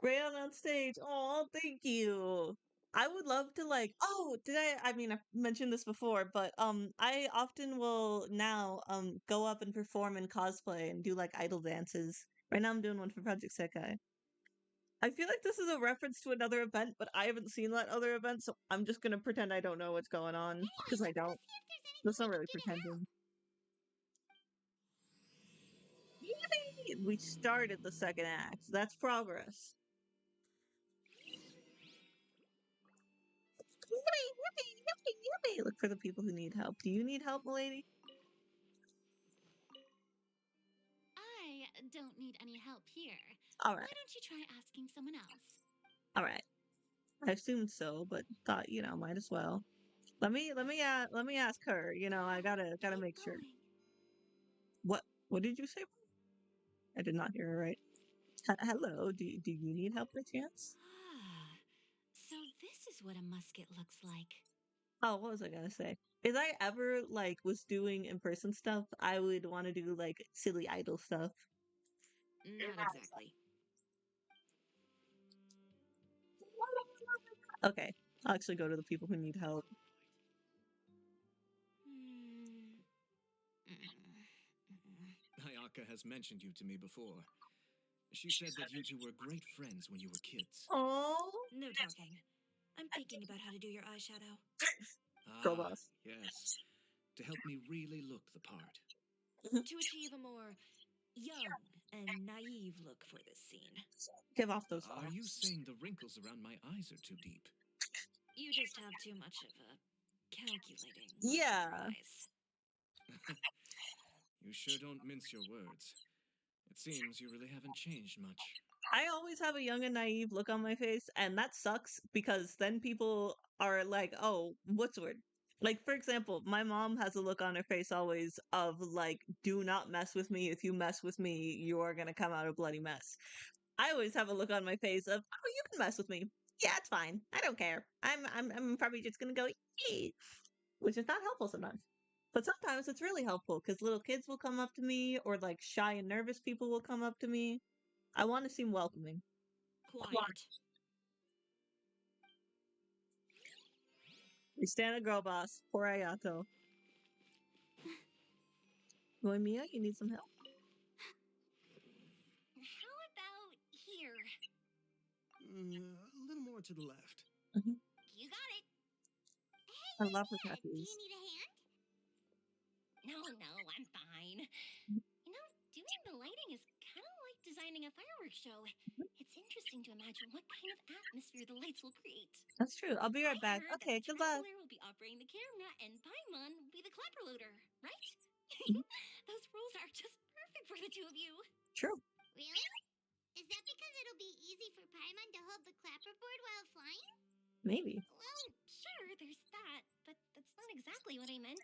Rayon on stage. Oh, thank you. I would love to like. Oh, I mean, I've mentioned this before, but I often will now go up and perform in cosplay and do like idol dances. Right now, I'm doing one for Project Sekai. I feel like this is a reference to another event, but I haven't seen that other event, so I'm just gonna pretend I don't know what's going on because I Let's go don't. see if there's anything That's not we really can do to help. pretending. Yay! We started the second act. That's progress. Yippee, yippee, yippee, yippee. Look for the people who need help. Do you need help, milady? I don't need any help here. All Why right, don't you try asking someone else? all right. I assumed so, but thought might as well. Let me ask her. I gotta Keep make sure. going. What did you say? I did not hear her right. Hello. Do you need help by chance? is what a musket looks like. Oh, what was I gonna say? If I ever like was doing in-person stuff, I would want to do like silly idol stuff. Not exactly. Okay, I'll actually go to the people who need help. Hayaka has mentioned you to me before. She said that you two were great friends when you were kids. Oh, No talking. I'm thinking about how to do your eyeshadow. girl Ah, boss. yes. To help me really look the part. To achieve a more young and naive look for this scene. Give off those Are you vibes. saying the wrinkles around my eyes are too deep? You just have too much of a calculating look in Yeah. your eyes. You sure don't mince your words. It seems you really haven't changed much. I always have a young and naive look on my face, and that sucks because then people are like, "Oh, what's the word?" Like, for example, my mom has a look on her face always of like, "Do not mess with me. If you mess with me, you are gonna come out a bloody mess." I always have a look on my face of, "Oh, you can mess with me. Yeah, it's fine. I don't care. I'm probably just gonna go," "Yee," which is not helpful sometimes. But sometimes it's really helpful because little kids will come up to me, or like shy and nervous people will come up to me. I want to seem welcoming. Quiet. We stand a girl boss. Poor Ayato. Boy, Mia, you need some help? How about here? A little more to the left. You got it. Hey, I love her Mia, do you tattoos. need a hand? No, I'm fine. Doing the lighting is kind of like designing a fireworks show. It's interesting to imagine what kind of atmosphere the lights will create. That's true. I'll be right back. I heard Okay, that the good luck. traveler will be operating the camera and Paimon will be the clapper loader, right? Those roles are just perfect for the two of you. True. Really? Is that because it'll be easy for Paimon to hold the clapperboard while flying? Maybe. Well, sure, there's that, but that's not exactly what I meant.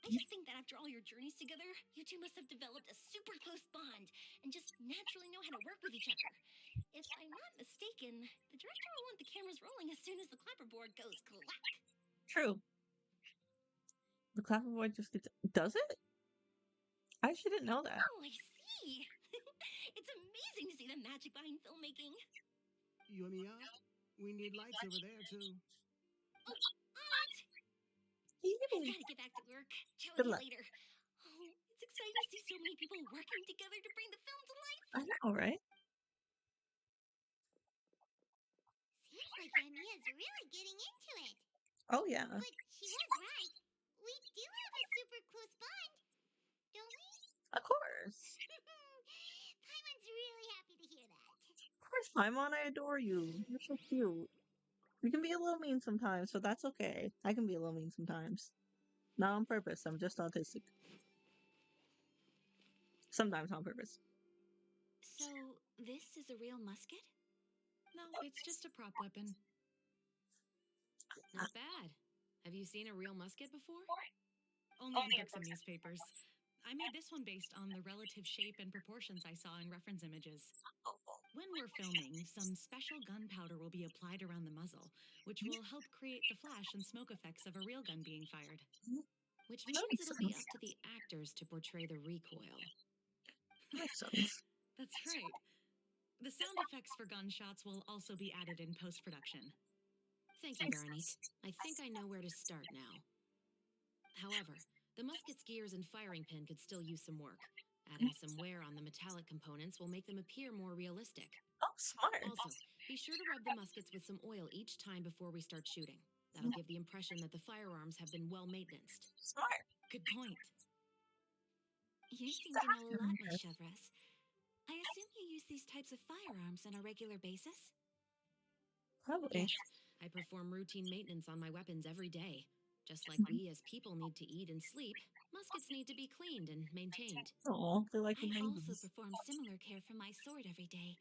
I just think that after all your journeys together, you two must have developed a super close bond and just naturally know how to work with each other. If I'm not mistaken, the director will want the cameras rolling as soon as the clapperboard goes clack. True. The clapperboard just does it? I shouldn't know that. Oh, I see. It's amazing to see the magic behind filmmaking. Yumiya, we need lights over there too. On it! I've got to get back to work. Chat Good with you luck. later. Oh, it's exciting to see so many people working together to bring the film to life. I know, right? Seems like Yamiya's really getting into it. Oh yeah, But she was right. We do have a super close bond, don't we? of course. Paimon's really happy to hear that. Of course, Paimon, I adore you. You're so cute. You can be a little mean sometimes, so that's okay. I can be a little mean sometimes. Not on purpose. I'm just autistic. Sometimes on purpose. So, this is a real musket? No, it's just a prop weapon. Not bad. Have you seen a real musket before? Only in books and newspapers. I made this one based on the relative shape and proportions I saw in reference images. When we're filming, some special gunpowder will be applied around the muzzle, which will help create the flash and smoke effects of a real gun being fired. Which means it'll be up to the actors to portray the recoil. Makes sense. That's right. The sound effects for gunshots will also be added in post-production. Thank you, Veronique. I think I know where to start now. However, the musket's gears and firing pin could still use some work. Adding some wear on the metallic components will make them appear more realistic. Oh, smart. Also, be sure to rub the muskets with some oil each time before we start shooting. That'll give the impression that the firearms have been well maintenanced. Smart. Good point. You seem to know a lot, Miss Chevres. I assume you use these types of firearms on a regular basis? Probably. Yes, I perform routine maintenance on my weapons every day. Just like we as people need to eat and sleep, muskets need to be cleaned and maintained. Oh, they're like the I also 90s. perform similar care for my sword every day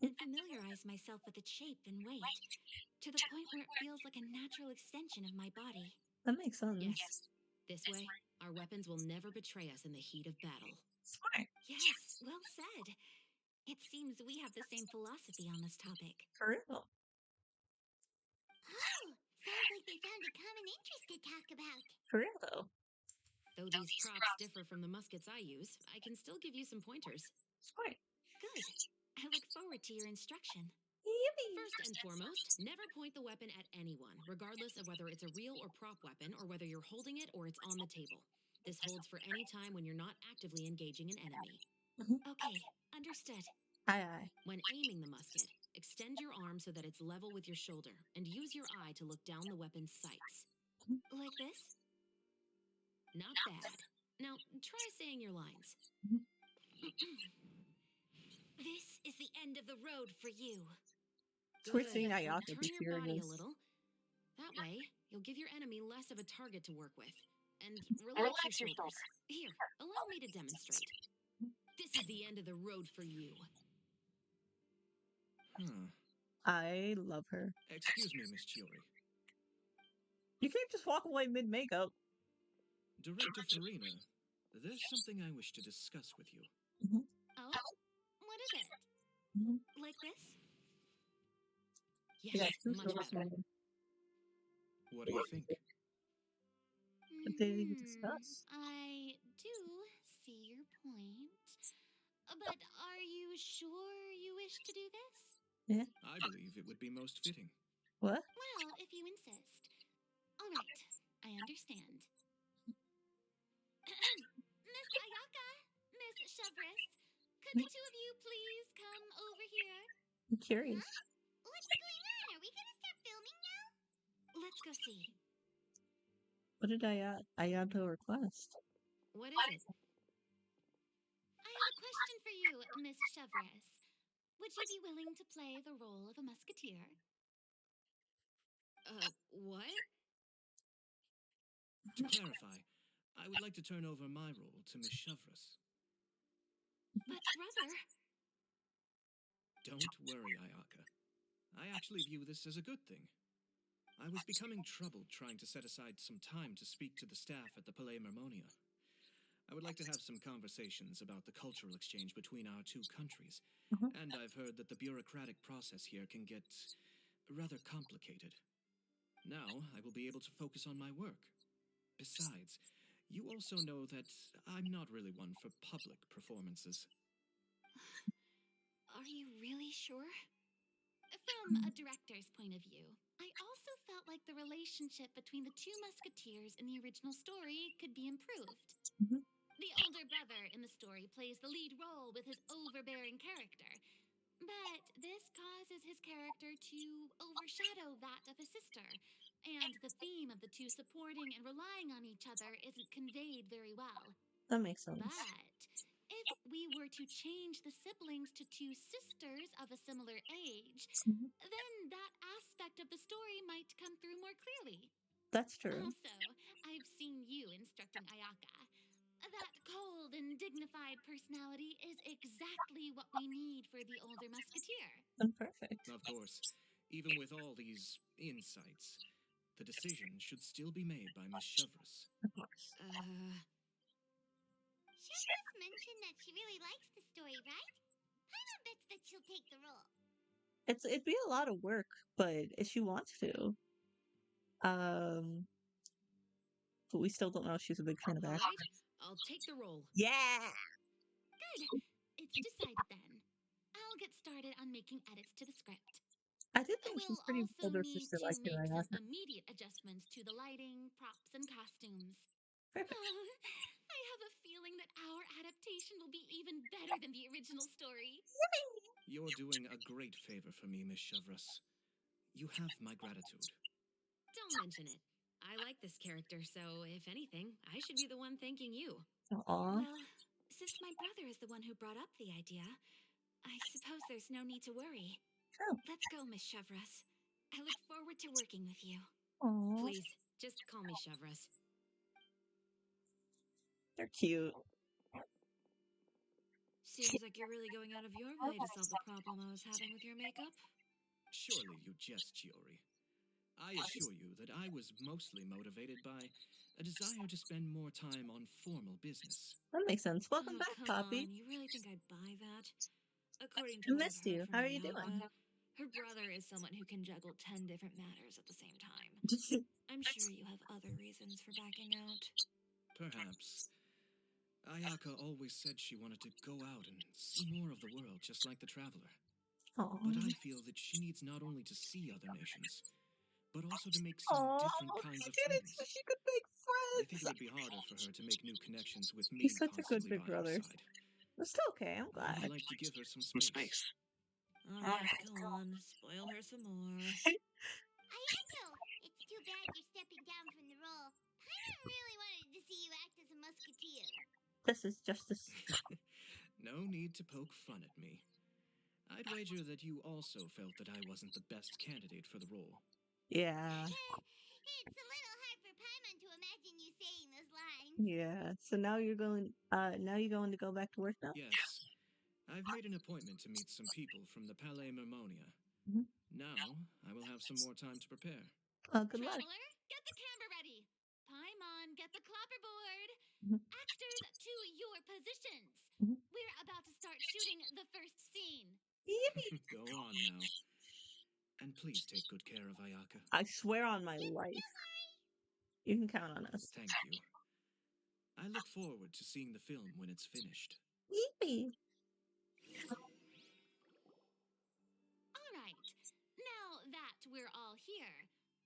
and familiarize myself with its shape and weight to the point where it feels like a natural extension of my body. That makes sense. Yes, this way, our weapons will never betray us in the heat of battle. Smart. Yes, well said. It seems we have the same philosophy on this topic. For real. like they found a common interest to talk about. For real though. Though these props differ from the muskets I use, I can still give you some pointers. Smart. Good. I look forward to your instruction. First and foremost, never point the weapon at anyone, regardless of whether it's a real or prop weapon or whether you're holding it or it's on the table. This holds for any time when you're not actively engaging an enemy. Okay, understood. Aye, aye. When aiming the musket, extend your arm so that it's level with your shoulder and use your eye to look down the weapon's sights. Like this? Not bad. Now, try saying your lines. This is the end of the road for you. It's weird Good. seeing Now Ayaka turn be your body a furious. little. That way, you'll give your enemy less of a target to work with. And relax your shoulders. Here, allow me to demonstrate. This is the end of the road for you. I love her. Excuse me, Miss Chiori. You can't just walk away mid-makeup. Director Farina, there's something I wish to discuss with you. Oh? What is it? Like this? Yes, much better. What do you think? What did you discuss? I do see your point. But are you sure you wish to do this? I believe it would be most fitting. What? Well, if you insist. All right, I understand. Miss Ayaka, Miss Chevres, could the two of you please come over here? I'm curious. What's going on? Are we gonna start filming now? Let's go see. What did Ayaka request? What is it? I have a question for you, Miss Chevres. Would you be willing to play the role of a musketeer? What? To clarify, I would like to turn over my role to Miss Chevres. But brother... Don't worry, Ayaka. I actually view this as a good thing. I was becoming troubled trying to set aside some time to speak to the staff at the Palais Mermonia. I would like to have some conversations about the cultural exchange between our two countries, and I've heard that the bureaucratic process here can get rather complicated. Now, I will be able to focus on my work. Besides, you also know that I'm not really one for public performances. Are you really sure? From a director's point of view, I also felt like the relationship between the two musketeers in the original story could be improved. The older brother in the story plays the lead role with his overbearing character, but this causes his character to overshadow that of his sister, and the theme of the two supporting and relying on each other isn't conveyed very well. That makes sense. But if we were to change the siblings to two sisters of a similar age, then that aspect of the story might come through more clearly. That's true. Also, I've seen you instructing Ayaka. That cold and dignified personality is exactly what we need for the older musketeer. I'm perfect. Of course, even with all these insights, the decision should still be made by Miss Chevres. Of course. Chevres mentioned that she really likes the story, right? Paimon bets that she'll take the role. It'd be a lot of work, but if she wants to. But we still don't know if she's a big fan of All acting. right, I'll take the role. Yeah! Good. It's decided then. I'll get started on making edits to the script. I did think We'll she's pretty also older need sister to like make some Ayaka. immediate adjustments to the lighting, props, and costumes. Perfect. I have a feeling that our adaptation will be even better than the original story. You're doing a great favor for me, Miss Chevres. You have my gratitude. Don't mention it. I like this character, so if anything, I should be the one thanking you. Aw. Well, since my brother is the one who brought up the idea, I suppose there's no need to worry. Oh. Let's go, Miss Chevres. I look forward to working with you. Aw. Please, just call me Chevres. They're cute. Seems like you're really going out of your way to solve the problem I was having with your makeup. Surely you jest, Chiori. I assure you that I was mostly motivated by a desire to spend more time on formal business. That makes sense. Welcome back, come Poppy. on, you really think I'd buy that? According I to what I've missed you. heard from How are you Ayaka, doing? Her brother is someone who can juggle 10 different matters at the same time. I'm sure you have other reasons for backing out. Perhaps. Ayaka always said she wanted to go out and see more of the world, just like the traveler. Oh, But I feel that she needs not only to see other nations, but also to make some different kinds of she did it friends. so she could make I think friends. it would be harder for her to make new connections with me He's such a good constantly big by her brother. side. It's still okay. I'm I would glad. like to give her some space. All right, go on. Spoil her some more. Ayato, it's too bad you're stepping down from the role. Paimon really wanted to see you act as a musketeer. This is justice. No need to poke fun at me. I'd wager that you also felt that I wasn't the best candidate for the role. Yeah. It's a little hard for Paimon to imagine you saying those lines. Yeah. So now you're going to go back to work now? Yes, I've made an appointment to meet some people from the Palais Mermonia. Mhm. Now, I will have some more time to prepare. Good luck. Traveler, get the camera ready. Paimon, get the clapperboard. Mhm. Actors to your positions. Mhm. We're about to start shooting the first scene. Go on now. And please take good care of Ayaka. I swear on my life. You can count on us. Thank you. I look forward to seeing the film when it's finished. Yippee. All right. Now that we're all here,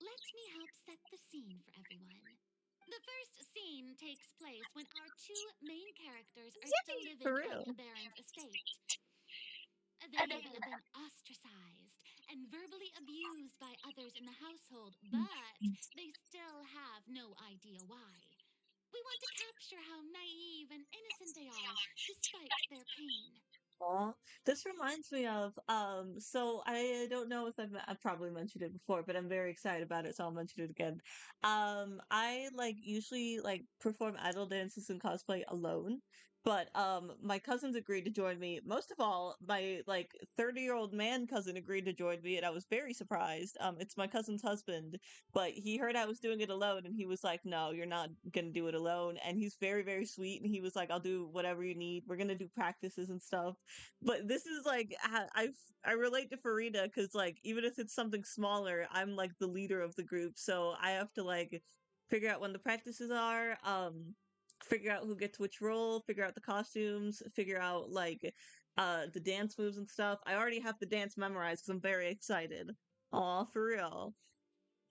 let me help set the scene for everyone. The first scene takes place when our two main characters are still Yippee, living for at real. the Baron's estate. They have been ostracized and verbally abused by others in the household, but they still have no idea why. We want to capture how naive and innocent they are despite their pain. Aw. This reminds me of so I don't know if I've probably mentioned it before, but I'm very excited about it, so I'll mention it again. I like usually like perform idol dances and cosplay alone, but my cousins agreed to join me. Most of all, my like 30-year-old man cousin agreed to join me, and I was very surprised. It's my cousin's husband, but he heard I was doing it alone, and he was like, "No, you're not gonna do it alone." And he's very, very sweet, and he was like, "I'll do whatever you need. We're gonna do practices and stuff." But this is like I relate to Farida because like even if it's something smaller, I'm like the leader of the group, so I have to like figure out when the practices are, figure out who gets which role, figure out the costumes, figure out like the dance moves and stuff. I already have the dance memorized because I'm very excited. Aw, for real.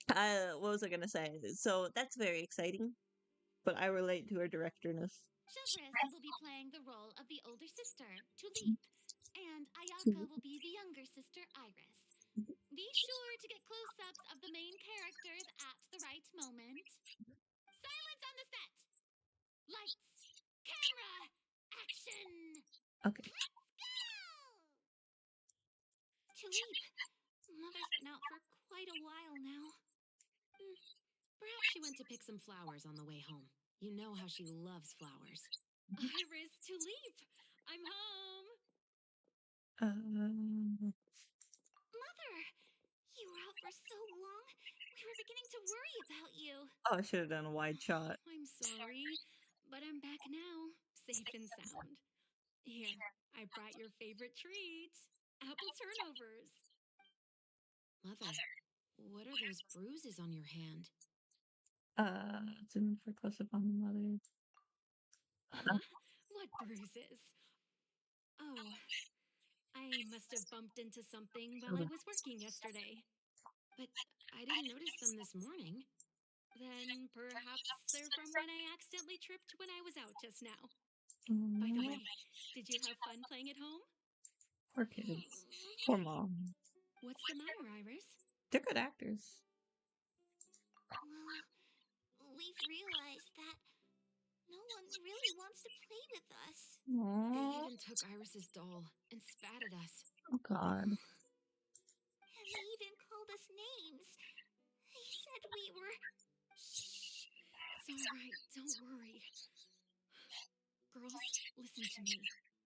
What was I gonna say? So that's very exciting, but I relate to her directorness. Chevris will be playing the role of the older sister, Tulip, and Ayaka will be the younger sister, Iris. Be sure to get close-ups of the main characters at the right moment. Silence on the set! Lights, camera, action! Okay. Tulip, Mother's been out for quite a while now. Perhaps she went to pick some flowers on the way home. You know how she loves flowers. Iris, Tulip, I'm home. Mother, you were out for so long. We were beginning to worry about you. Oh, I should have done a wide shot. I'm sorry, but I'm back now, safe and sound. Here, I brought your favorite treat, apple turnovers. Mother, what are those bruises on your hand? Zoom for close up on the mother. Huh? What bruises? Oh, I must have bumped into something while I was working yesterday. But I didn't notice them this morning. Then perhaps they're from when I accidentally tripped when I was out just now. By the way, did you have fun playing at home? Poor kids. Poor mom. What's the matter, Iris? They're good actors. Well, we've realized that no one really wants to play with us. They Aww. even took Iris's doll and spat at us. Oh God. And they even called us names. They said we were... Shh. It's all right. Don't worry. Girls, listen to me.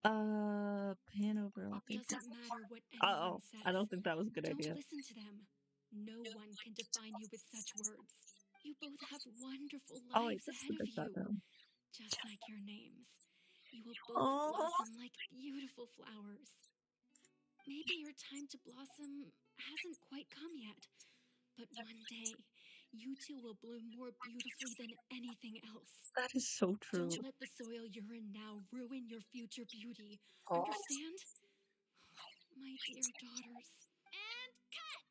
Pan over all It things. doesn't matter what anyone says. I don't think that was a good Don't idea. listen to them. No one can define you with such words. You both have wonderful Oh wait, lives this is ahead a of good shot you. though. Just like your names. You will both Oh. blossom like beautiful flowers. maybe your time to blossom hasn't quite come yet. But one day, you two will bloom more beautifully than anything else. That is so true. Don't let the soil you're in now ruin your future beauty. Oh. Understand? My dear daughters. And cut!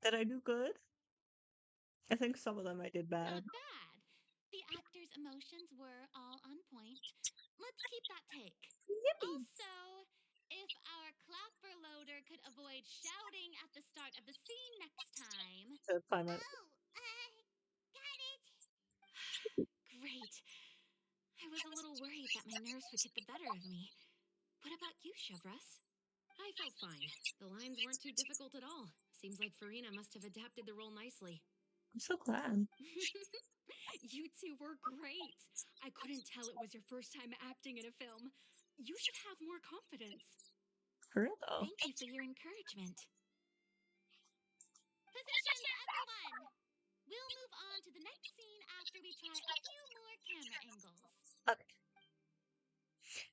Did I do good? I think some of them I did bad. Not bad. The actors' emotions were all on point. Let's keep that take. Yippee! Also, if our clapper loader could avoid shouting at the start of the scene next time. Good time. Got it. Great. I was a little worried that my nerves would get the better of me. What about you, Chevres? I felt fine. The lines weren't too difficult at all. Seems like Farina must have adapted the role nicely. I'm so glad. You two were great. I couldn't tell it was your first time acting in a film. You should have more confidence. For real though. Thank you for your encouragement. Positions, everyone! We'll move on to the next scene after we try a few more camera angles. Okay.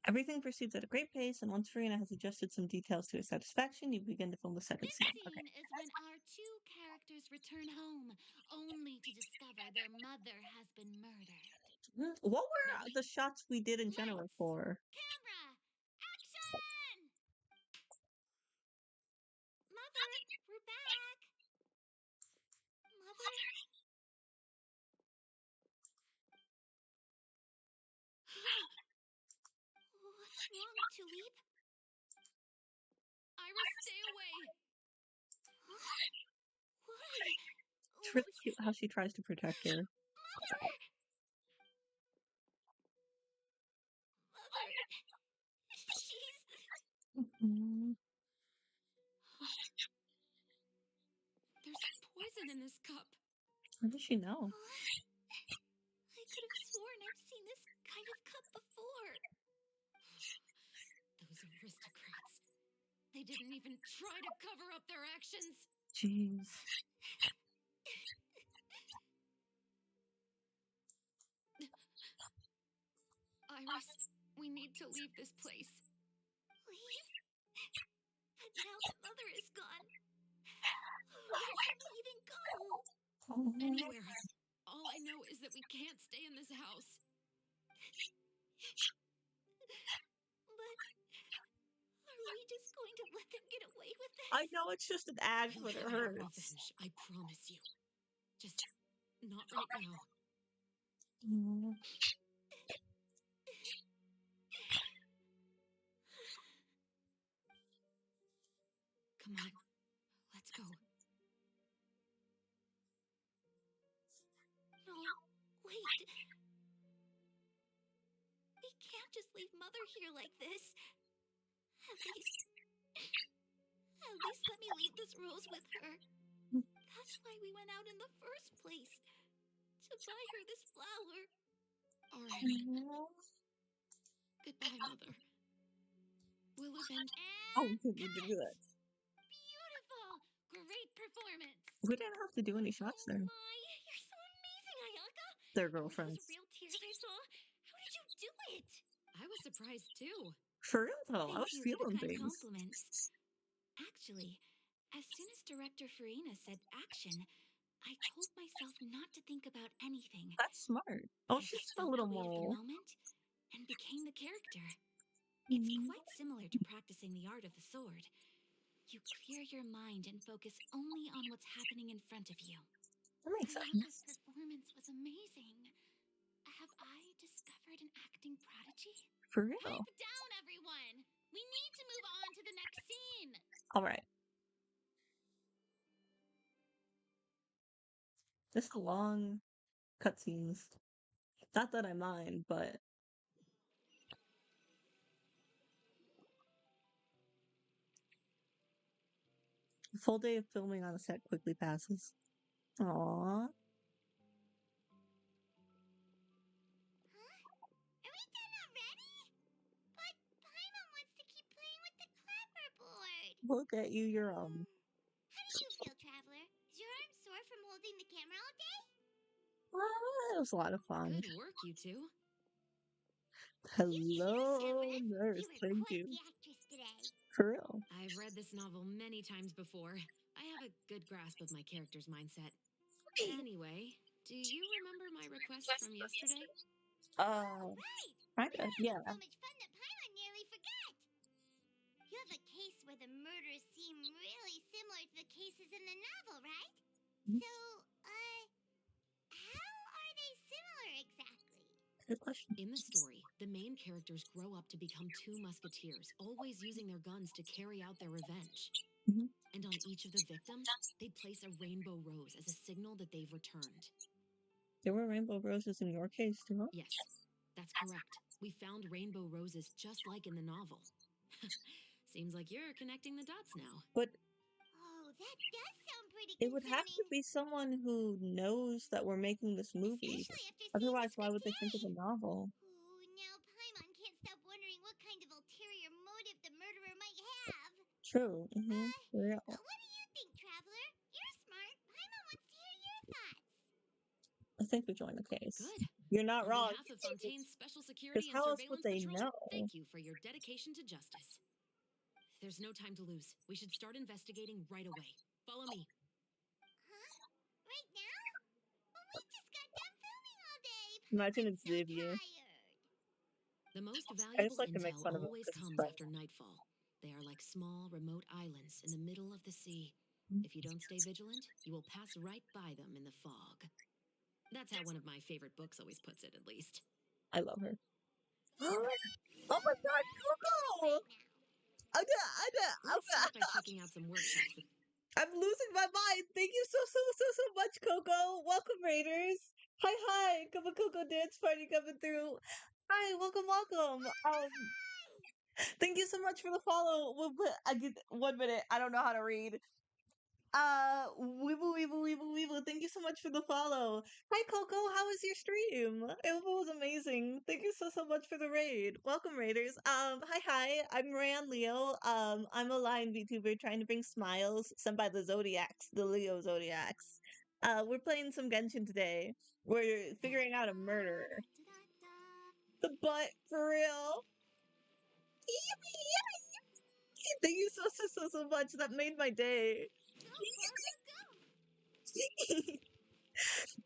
Everything proceeds at a great pace, and once Farina has adjusted some details to his satisfaction, you begin to film the second This scene. scene Okay. is when our two characters return home, only to discover their mother has been murdered. What were Ready? the shots we did in general Lights. for? Camera, action! Mother, we're back. Mother? What's wrong, Tulip? Iris, stay away! Huh? Why? It's really cute how she tries to protect her. Mother! Mother! She's... Mhm. There's poison in this cup. How does she know? I could have sworn I've seen this kind of cup before. Those aristocrats. They didn't even try to cover up their actions. Jeez. Iris, we need to leave this place. Leave? But now that Mother is gone, where can we even go? Anywhere. All I know is that we can't stay in this house. But are we just going to let them get away with this? I know it's just an act, We'll but it have our hurts. revenge, I promise you. Just not right now. Mm. Come on, let's go. No, wait. We can't just leave Mother here like this. At least let me leave this rose with her. That's why we went out in the first place. To buy her this flower. All right. Goodbye, Mother. We'll avenge. Oh, we didn't need to do that. Beautiful! Great performance! We didn't have to do any shots there. Oh my, you're so amazing, Ayaka! They're Those girlfriends. real tears I saw. How did you do it? I was surprised too. For real though, I Thank was you for the feeling kind things. compliments. Actually, as soon as Director Farina said action, I told myself not to think about anything. That's smart. Oh, I she's just a felt little the weight of the mole. moment and became the character. It's quite similar to practicing the art of the sword. You clear your mind and focus only on what's happening in front of you. That makes Ayaka's sense. performance was amazing. Have I discovered an acting prodigy? For real. Pipe down, everyone! We need to move on to the next scene! Alright. This is long cutscenes. Not that I mind, but a full day of filming on a set quickly passes. Aww. Huh? Are we done already? But Paimon wants to keep playing with the clapperboard. Look at you, you're How do you feel, Traveler? Is your arm sore from holding the camera all day? well, it was a lot of fun. Good work, you two. Hello, Cheers, nurse. you were Thank quite you. the actress today. For real. I've read this novel many times before. I have a good grasp of my character's mindset. Anyway, do you remember my request from yesterday? Uh, Right! kinda, yeah. So much fun that Paimon nearly forgot! You have a case where the murders seem really similar to the cases in the novel, right? Mhm. So, how are they similar exactly? Good question. In the story, the main characters grow up to become two musketeers, always using their guns to carry out their revenge. Mhm. And on each of the victims, they place a rainbow rose as a signal that they've returned. There were rainbow roses in your case too, huh? Yes, that's correct. We found rainbow roses just like in the novel. Seems like you're connecting the dots now. But Oh, that does sound pretty it would have to concerning. be someone who knows that we're making this movie. Especially after seeing Otherwise, this why would they think of a today. novel? Ooh, now Paimon can't stop wondering what kind of ulterior motive the murderer might have. True. For real. What do you think, Traveler? You're smart. Paimon wants to hear your thoughts. I think we joined the case. Good. You're not On wrong. behalf of Fontaine's Special Because Security and how else would Surveillance they Patrol, know? thank you for your dedication to justice. There's no time to lose. We should start investigating right away. Follow me. Huh? Right now? Well, we just got done filming all day. Imagine Paimon's it's so Xavier. tired. The most I valuable just like to make intel fun of him always because he's comes funny. after nightfall. They are like small, remote islands in the middle of the sea. Mhm. If you don't stay vigilant, you will pass right by them in the fog. That's how one of my favorite books always puts it, at least. I love her. Oh my god, Coco! Right now. Let's start by checking out some workshops that I'm losing my mind. Thank you so much, Coco. Welcome, Raiders. Hi, Coco Dance Party coming through. Hi, welcome. Thank you so much for the follow. I get 1 minute. I don't know how to read. Weeble. Thank you so much for the follow. Hi, Coco. How was your stream? I hope it was amazing. Thank you so much for the raid. Welcome, Raiders. Hi. I'm Moran Leo. I'm a lion VTuber trying to bring smiles sent by the Zodiacs, the Leo Zodiacs. We're playing some Genshin today. We're figuring out a murder. The butt, for real. Thank you so much. That made my day. Go.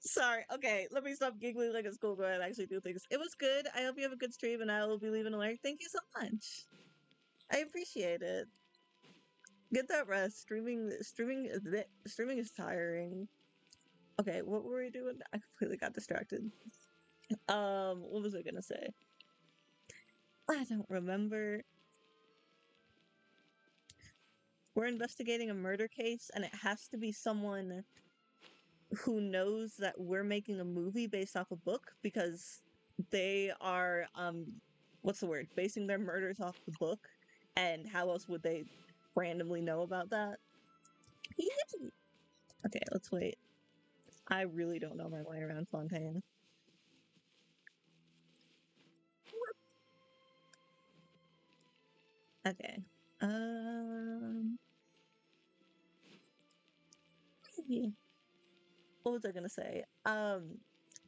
Sorry. Okay, let me stop giggling like a schoolgirl and actually do things. It was good. I hope you have a good stream, and I will be leaving a like. Thank you so much. I appreciate it. Get that rest. Streaming is tiring. Okay, what were we doing? I completely got distracted. What was I gonna say? I don't remember. We're investigating a murder case, and it has to be someone who knows that we're making a movie based off a book because they are what's the word, basing their murders off the book, and how else would they randomly know about that? Okay, let's wait. I really don't know my way around Fontaine. Okay. What was I gonna say?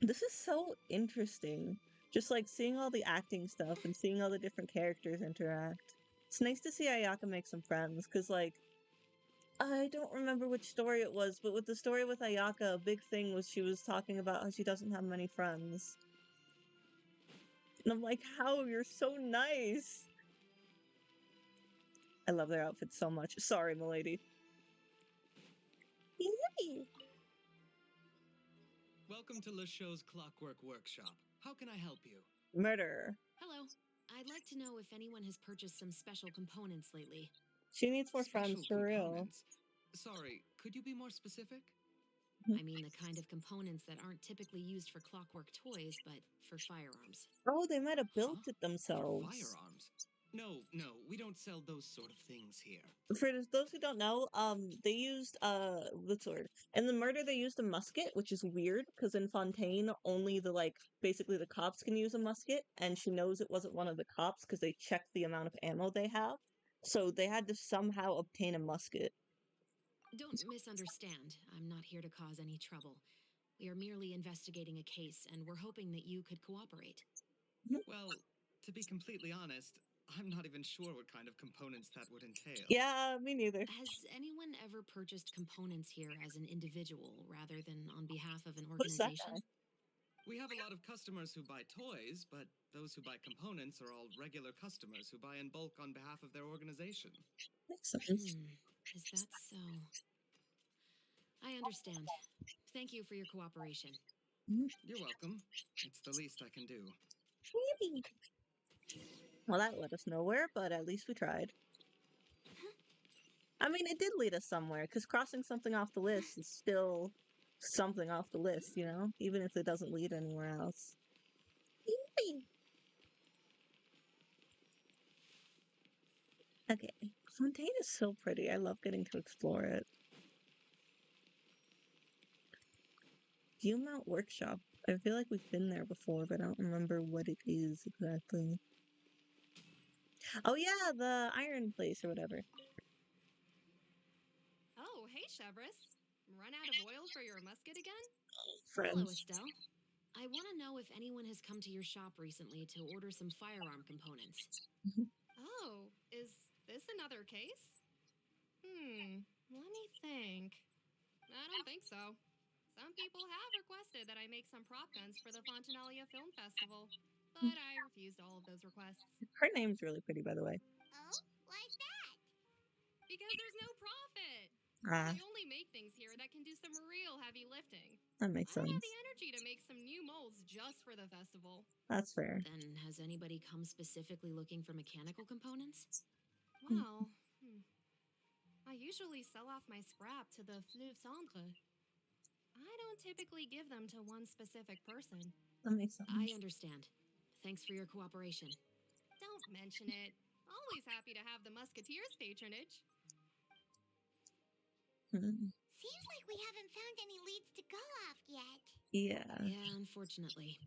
This is so interesting. Just like seeing all the acting stuff and seeing all the different characters interact. It's nice to see Ayaka make some friends, because like I don't remember which story it was, but with the story with Ayaka, a big thing was she was talking about how she doesn't have many friends. And I'm like, how? You're so nice. I love their outfits so much. Sorry, milady. Yay! Welcome to LeChaux's Clockwork Workshop. How can I help you? Murderer. Hello. I'd like to know if anyone has purchased some special components lately. She needs more friends, Special for real. components? Sorry, could you be more specific? I mean the kind of components that aren't typically used for clockwork toys, but for firearms. Oh, they might have built Huh? it themselves. For firearms? No, we don't sell those sort of things here. For those who don't know, they used what's the word? In the murder they used a musket, which is weird because in Fontaine only the basically the cops can use a musket, and she knows it wasn't one of the cops because they checked the amount of ammo they have. So they had to somehow obtain a musket. Don't misunderstand. I'm not here to cause any trouble. We are merely investigating a case, and we're hoping that you could cooperate. Well, to be completely honest, I'm not even sure what kind of components that would entail. Yeah, me neither. Has anyone ever purchased components here as an individual rather than on behalf of an Who's that organization? guy? We have a lot of customers who buy toys, but those who buy components are all regular customers who buy in bulk on behalf of their organization. Makes sense. Is that so? I understand. Thank you for your cooperation. You're welcome. It's the least I can do. Yippee. Well, that led us nowhere, but at least we tried. I mean, it did lead us somewhere, because crossing something off the list is still something off the list, you know? Even if it doesn't lead anywhere else. Yippee. Okay. Fontaine is so pretty. I love getting to explore it. Viewmount Workshop. I feel like we've been there before, but I don't remember what it is exactly. Oh yeah, the iron place or whatever. Oh, hey, Chevris. Run out of oil for your musket again? Hello, Friends. Estelle. I want to know if anyone has come to your shop recently to order some firearm components. Oh, is this another case? Let me think. I don't think so. Some people have requested that I make some prop guns for the Fontanalia Film Festival, but I refused all of those requests. Her name's really pretty, by the way. Oh, why's that? Because there's no profit. Ah, I only make things here that can do some real heavy lifting. that makes I don't have sense. the energy to make some new molds just for the festival. That's fair. Then has anybody come specifically looking for mechanical components? Well, I usually sell off my scrap to the Fleuve Cendre. I don't typically give them to one specific person. That makes sense. I understand. Thanks for your cooperation. Don't mention it. Always happy to have the Musketeers' patronage. Hmm. Seems like we haven't found any leads to go off yet. Yeah. Yeah, unfortunately.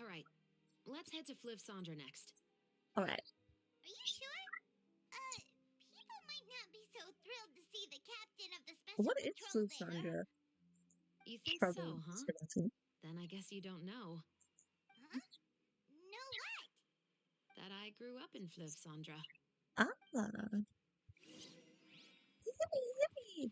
All right, let's head to Fleuve Cendre next. All right. Are you sure? People might not be so thrilled to see the captain of the special What is patrol Fleuve there. Cendre? You think Probably so, huh? mispronouncing. Then I guess you don't know Huh? No what? that I grew up in Fleuve Cendre. Ah. Yippee.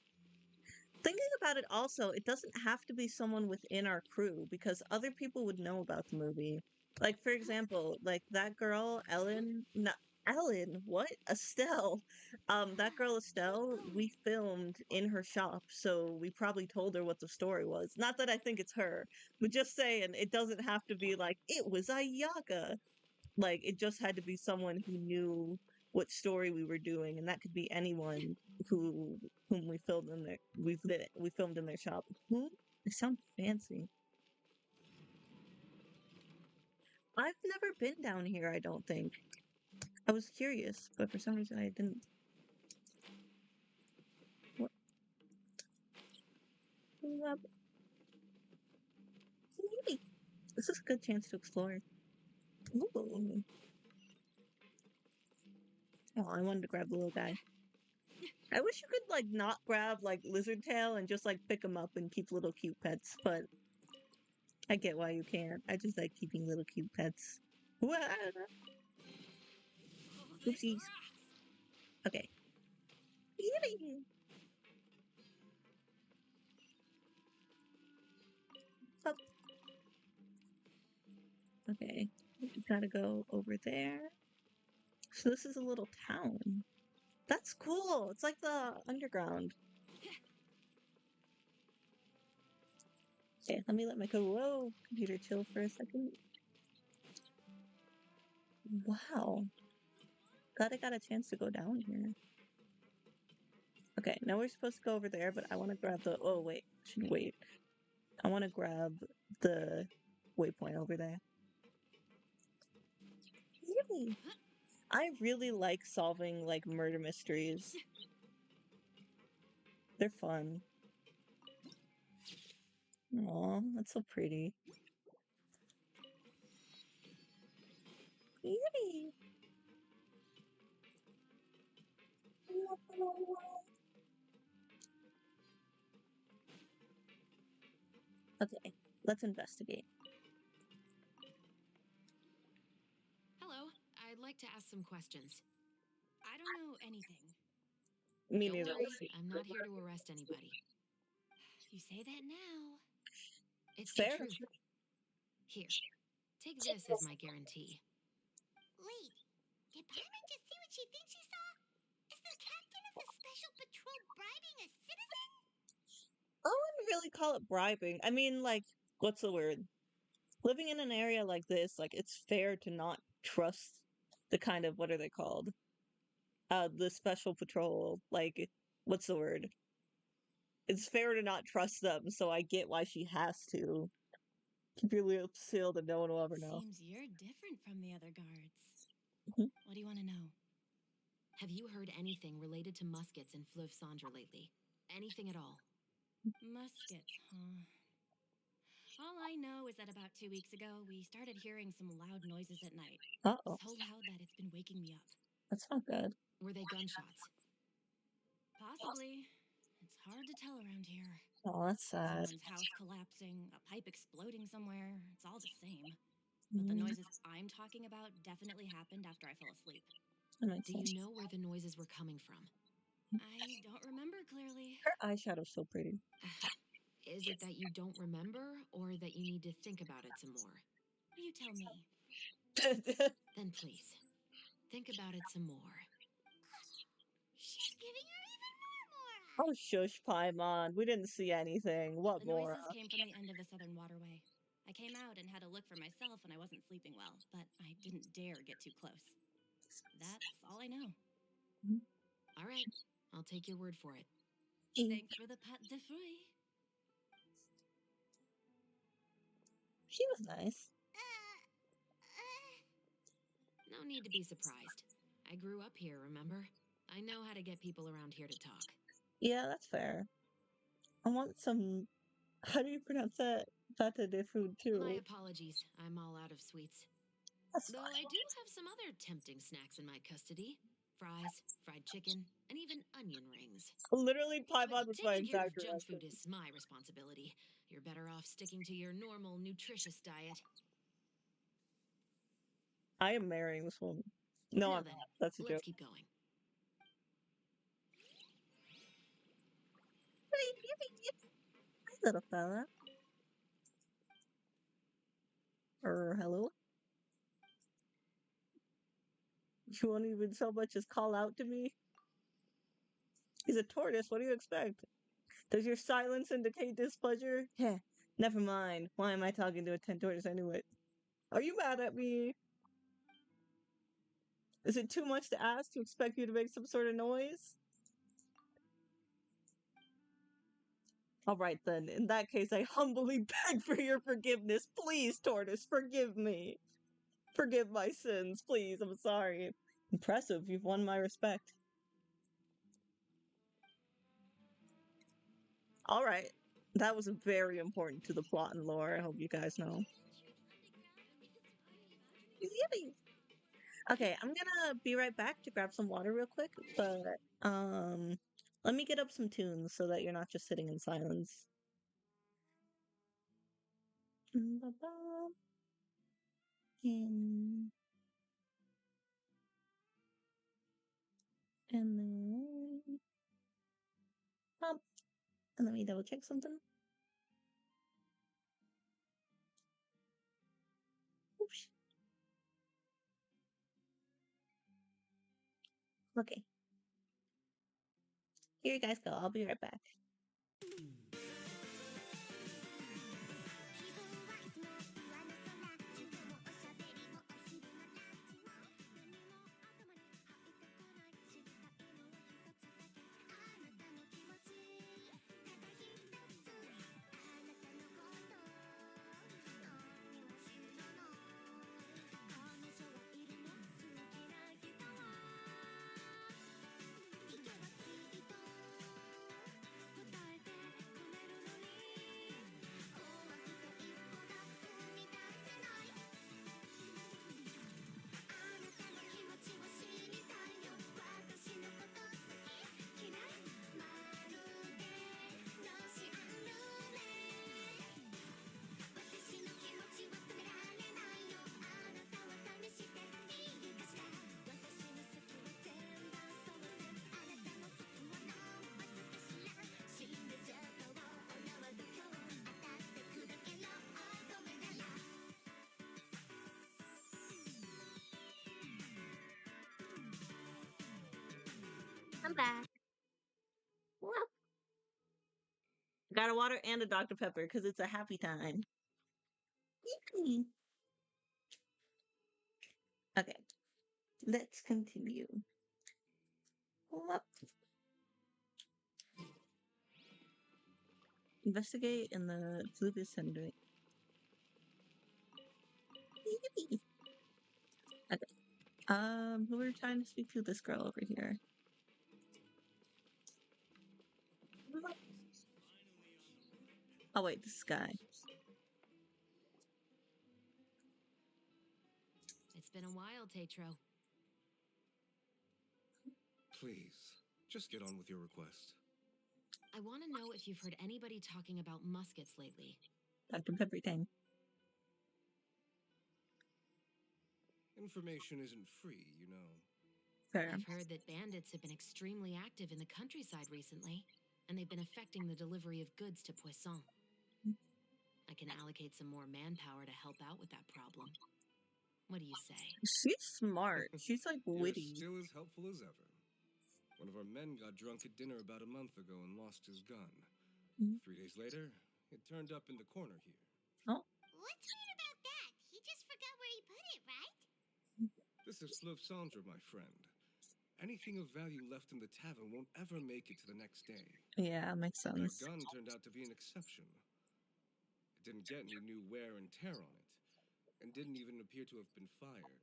Thinking about it also, it doesn't have to be someone within our crew because other people would know about the movie. Like, for example, like that girl, Ellen, not Ellen, what? Estelle. That girl, Estelle, we filmed in her shop, so we probably told her what the story was. Not that I think it's her, but just saying, it doesn't have to be like, it was Ayaka. Like, it just had to be someone who knew what story we were doing, and that could be anyone whom we filmed in their we filmed in their shop. They sound fancy. I've never been down here, I don't think. I was curious, but for some reason I didn't. What? Maybe. This is a good chance to explore. Ooh. Oh, I wanted to grab the little guy. I wish you could like not grab like lizard tail and just like pick them up and keep little cute pets, but I get why you can't. I just like keeping little cute pets. What? Oopsies. Okay. Yippee. Up. Okay. We gotta go over there. So this is a little town. That's cool. It's like the underground. Okay, let me let my whoa, computer chill for a second. Wow. Glad I got a chance to go down here. Okay, now we're supposed to go over there, but I want to grab the. Oh wait, shouldn't wait. I want to grab the waypoint over there. Yay! I really like solving like murder mysteries. They're fun. Aw, that's so pretty. Yay! Okay, let's investigate. Hello. I'd like to ask some questions. I don't know anything. Me Don't neither. worry, I'm not here to arrest anybody. You say that now. It's Fair. the truth. Here, take this as my guarantee. Wait, did Paimon just see what she thinks she saw? Is the captain of the special patrol bribing a citizen? I wouldn't really call it bribing. I mean, like, what's the word? Living in an area like this, like, it's fair to not trust the kind of, what are they called? The special patrol. Like, what's the word? It's fair to not trust them, so I get why she has to. Keep your lips sealed and no one will ever know. Seems you're different from the other guards. Mhm. What do you want to know? Have you heard anything related to Muskets in Fleuve Cendre lately? Anything at all? Muskets, huh? All I know is that about 2 weeks ago, we started hearing some loud noises at night. Uh-oh. So loud that it's been waking me up. That's not good. Were they gunshots? Possibly. It's hard to tell around here. Oh, that's sad. Someone's house collapsing, a pipe exploding somewhere. It's all the same. But the Mm, noises I'm talking about definitely happened after I fell asleep. that makes Do sense. you know where the noises were coming from? I don't remember clearly. Her eyeshadow's so pretty. Is it that you don't remember, or that you need to think about it some more? You tell me. Then please, think about it some more. She's giving her even more. Oh, shush, Paimon. We didn't see anything. What The more? noises came from the end of the southern waterway. I came out and had a look for myself when I wasn't sleeping well, but I didn't dare get too close. That's all I know. All right, I'll take your word for it. Thanks for the pat de fruit. She was nice. No need to be surprised. I grew up here, remember? I know how to get people around here to talk. Yeah, that's fair. I want some. How do you pronounce that? Pate de food My too. apologies, I'm all out of sweets. That's Though fine. I do have some other tempting snacks in my custody. Fries, fried chicken, and even onion rings. Literally, Paimon was my Taking care exact of junk direction. food is my responsibility. You're better off sticking to your normal, nutritious diet. I am marrying this woman. No, Now I'm then, not. That's a let's joke. keep going. Hi, little fella. Hello? You won't even so much as call out to me? He's a tortoise. What do you expect? Does your silence indicate displeasure? Heh, never mind. Why am I talking to a 10 tortoise anyway? Are you mad at me? Is it too much to ask to expect you to make some sort of noise? Alright then, in that case, I humbly beg for your forgiveness. Please, tortoise, forgive me. Forgive my sins, please. I'm sorry. Impressive, you've won my respect. Alright. That was very important to the plot and lore, I hope you guys know. Yippee! Okay, I'm gonna be right back to grab some water real quick, but let me get up some tunes so that you're not just sitting in silence. Ba-ba. And then and let me double check something. Oops. Okay. Here you guys go. I'll be right back. I'm back. Well, got a water and a Dr. Pepper because it's a happy time. Yippee. Okay, let's continue. Well, investigate in the blue vicinity. Yippee. Okay. Who are trying to speak to? This girl over here. Oh wait, this guy. It's been a while, Tetro. Please, just get on with your request. I want to know if you've heard anybody talking about muskets lately. Dr. Pepper time. Information isn't free, you know. Fair. I've heard that bandits have been extremely active in the countryside recently, and they've been affecting the delivery of goods to Poisson. I can allocate some more manpower to help out with that problem. What do you say? She's smart. She's like You're witty. still as helpful as ever. One of our men got drunk at dinner about a month ago and lost his gun. 3 days later, it turned up in the corner here. Oh. What's weird about that? He just forgot where he put it, right? This is Fleuve Cendre, my friend. Anything of value left in the tavern won't ever make it to the next day. Yeah, makes That sense. gun turned out to be an exception. It didn't get any new wear and tear on it, and didn't even appear to have been fired.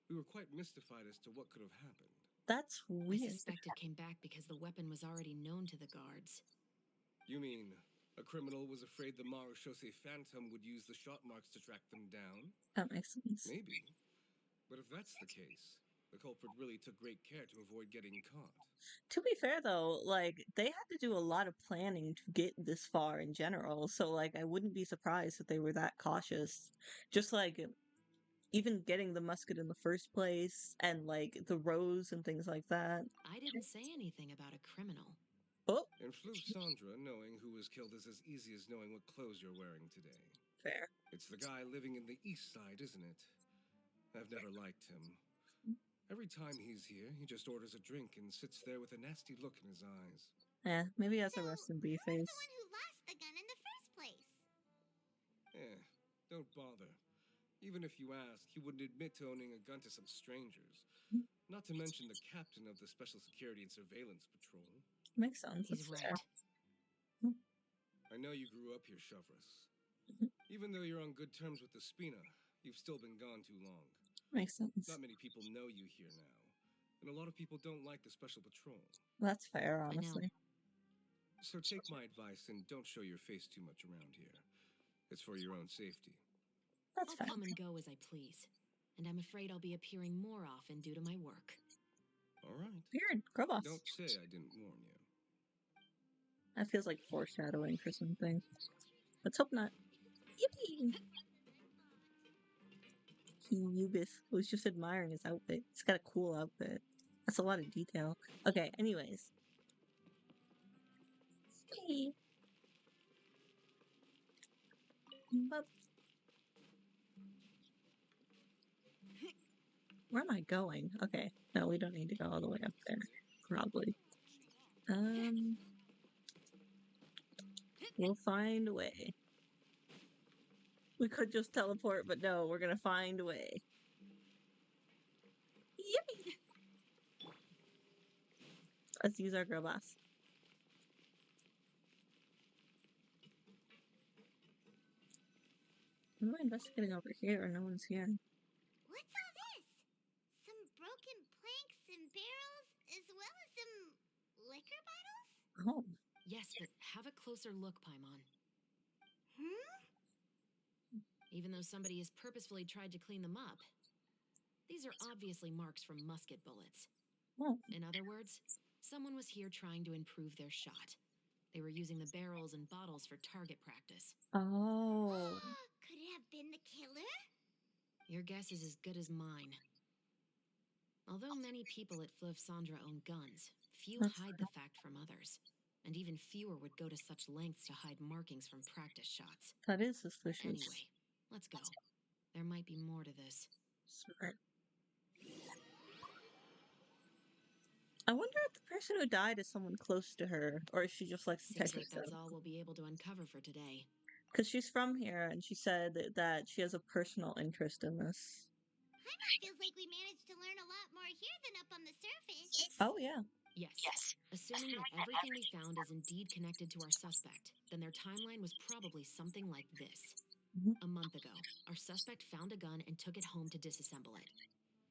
We were quite mystified as to what could have happened. That's I weird. suspect it came back because the weapon was already known to the guards. You mean a criminal was afraid the Marechaussee Phantom would use the shot marks to track them down? That makes sense. Maybe. But if that's the case, the culprit really took great care to avoid getting caught. To be fair though, like they had to do a lot of planning to get this far in general. So like I wouldn't be surprised if they were that cautious. Just like even getting the musket in the first place and like the rose and things like that. I didn't say anything about a criminal. Oh, In Fleuve Cendre, knowing who was killed is as easy as knowing what clothes you're wearing today. fair. It's the guy living in the east side, isn't it? I've never liked him. Every time he's here, he just orders a drink and sits there with a nasty look in his eyes. Yeah, maybe that's a So, rest in who B was face. the one who lost the gun in the first place? Don't bother. Even if you ask, he wouldn't admit to owning a gun to some strangers. Not to mention the captain of the Special Security and Surveillance Patrol. Makes sense. He's That's right. fair. I know you grew up here, Chevres. Mhm. Even though you're on good terms with the Spina, you've still been gone too long. Makes sense. Not many people know you here now, and a lot of people don't like the Special Patrol. That's fair, I know. honestly. So take my advice and don't show your face too much around here. It's for your own safety. That's I'll fair. come and go as I please, and I'm afraid I'll be appearing more often due to my work. All right. Weird. Girl boss. Don't say I didn't warn you. That feels like foreshadowing for something. Let's hope not. Yippee! Ubis was just admiring his outfit. He's got a cool outfit. That's a lot of detail. Okay, anyways. Hey. But where am I going? Okay. No, we don't need to go all the way up there. Probably. We'll find a way. We could just teleport, but no, we're gonna find a way. Yippee! Let's use our girl boss. What am I investigating over here? No one's here. What's all this? Some broken planks and barrels, as well as some liquor bottles? Oh, Yes, but have a closer look, Paimon. Even though somebody has purposefully tried to clean them up, these are obviously marks from musket bullets. oh, In other words, someone was here trying to improve their shot. They were using the barrels and bottles for target practice. oh. Could it have been the killer? Your guess is as good as mine. Although many people at Fleuve Cendre own guns, few That's hide the fact from others. And even fewer would go to such lengths to hide markings from practice shots. That is suspicious. Anyway, let's go. There might be more to this. Smart. I wonder if the person who died is someone close to her, or if she just likes to Seems protect like that's herself. all we'll be able to uncover for today. Because she's from here, and she said that she has a personal interest in this. Paimon feels like we managed to learn a lot more here than up on the surface. Oh, yeah. Yes. Assuming that everything we found is indeed connected to our suspect, then their timeline was probably something like this. Mhm. A month ago, our suspect found a gun and took it home to disassemble it.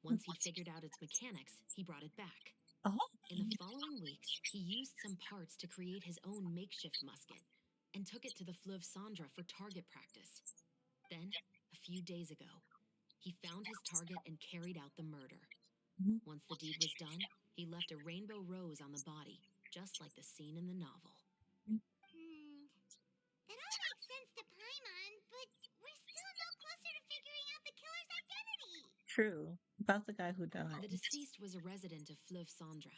Once he'd figured out its mechanics, he brought it back. Oh. In the following weeks, he used some parts to create his own makeshift musket and took it to the Fleuve Cendra for target practice. Then, a few days ago, he found his target and carried out the murder. Mhm. Once the deed was done, he left a rainbow rose on the body, just like the scene in the novel. That all makes sense to Paimon, but we're still no closer to figuring out the killer's identity. True. About the guy who died. The deceased was a resident of Fleuve Cendra.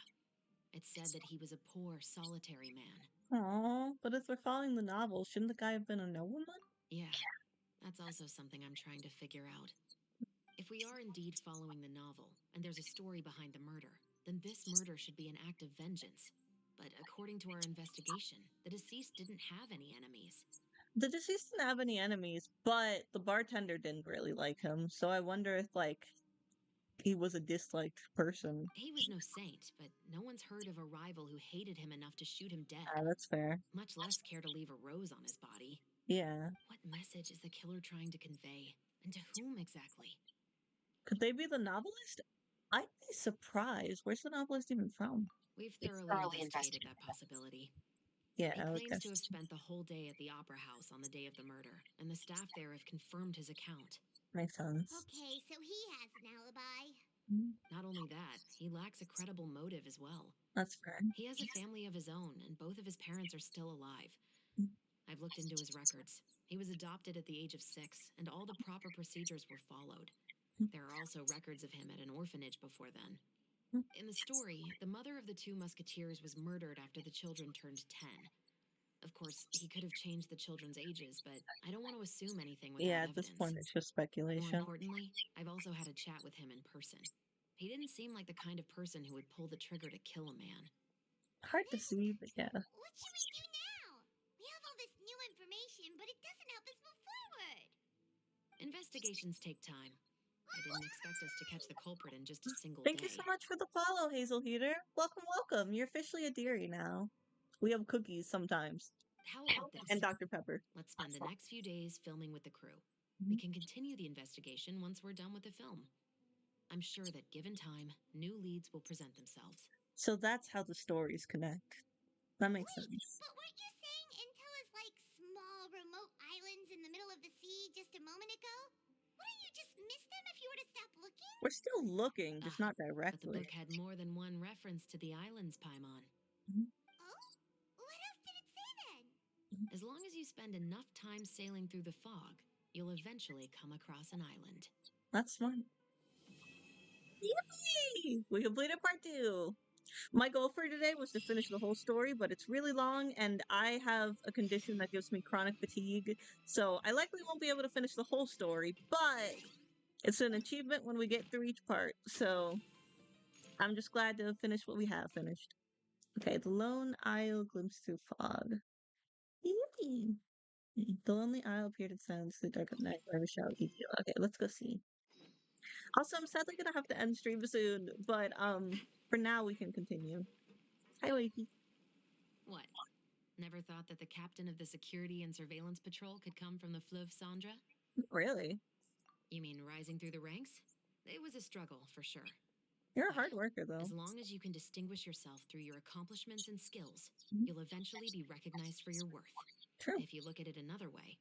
It said that he was a poor, solitary man. Aw, but if we're following the novel, shouldn't the guy have been a nobleman? Yeah, that's also something I'm trying to figure out. If we are indeed following the novel, and there's a story behind the murder, then this murder should be an act of vengeance. But according to our investigation, the deceased didn't have any enemies. The deceased didn't have any enemies, but the bartender didn't really like him, so I wonder if, like, he was a disliked person. He was no saint, but no one's heard of a rival who hated him enough to shoot him dead, Ah, that's fair. much less care to leave a rose on his body. Yeah. What message is the killer trying to convey? And to whom exactly? Could they be the novelist? I'd be surprised. Where's the novelist even from? We've thoroughly investigated that possibility. Yeah, He I would claims guess. to have spent the whole day at the Opera House on the day of the murder, and the staff there have confirmed his account. Makes sense. Okay, so he has an alibi. Not only that, he lacks a credible motive as well. That's fair. He has a family of his own, and both of his parents are still alive. I've looked into his records. He was adopted at the age of 6, and all the proper procedures were followed. There are also records of him at an orphanage before then. In the story, the mother of the 2 musketeers was murdered after the children turned 10. Of course, he could have changed the children's ages, but I don't want to assume anything without Yeah, at evidence. this point it's just More speculation. importantly, I've also had a chat with him in person. He didn't seem like the kind of person who would pull the trigger to kill a man. Hard to see, but yeah. What should we do now? We have all this new information, but it doesn't help us move forward. Investigations take time. I didn't expect us to catch the culprit in just a single Thank day. you so much for the follow, Hazel Heater. Welcome, welcome. You're officially a dearie now. We have cookies sometimes. How about this? And Dr. Pepper. Let's spend the next few days filming with the crew. We can continue the investigation once we're done with the film. I'm sure that given time, new leads will present themselves. So that's how the stories connect. That makes sense. But weren't you saying Intel is like small, remote islands in the middle of the sea just a moment ago? Wouldn't you just miss them if you were to stop looking? We're still looking, just not But the directly. book had more than one reference to the islands, Paimon. Oh? What else did it say then? As long as you spend enough time sailing through the fog, you'll eventually come across an island. That's smart. Yay! We completed part 2. My goal for today was to finish the whole story, but it's really long, and I have a condition that gives me chronic fatigue, so I likely won't be able to finish the whole story, but it's an achievement when we get through each part, so I'm just glad to finish what we have finished. Okay, the lone isle glimpsed through fog. Yippee! The lonely isle appeared in silence through the dark of night, wherever shall eat you. Okay, let's go see. Also, I'm sadly gonna have to end stream soon, but for now we can continue. Hi, Wakey. What? Never thought that the captain of the security and surveillance patrol could come from the Fleuve Cendra? Really? You mean rising through the ranks? It was a struggle, for sure. You're a hard worker, though. As long as you can distinguish yourself through your accomplishments and skills, Mhm. you'll eventually be recognized for your worth. True. If you look at it another way,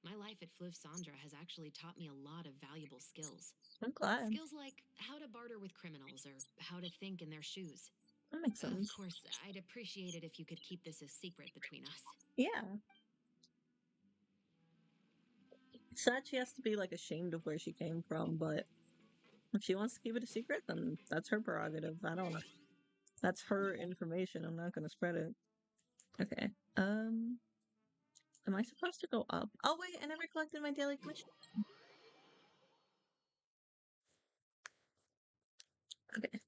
my life at Fleuve Cendra has actually taught me a lot of valuable skills. I'm glad. Skills like how to barter with criminals or how to think in their shoes. That makes Of sense. course, I'd appreciate it if you could keep this a secret between us. Yeah. Sad she has to be like ashamed of where she came from, but if she wants to keep it a secret, then that's her prerogative. I don't know. That's her information. I'm not gonna spread it. Okay. Am I supposed to go up? Oh wait, I never collected my daily commission. Okay.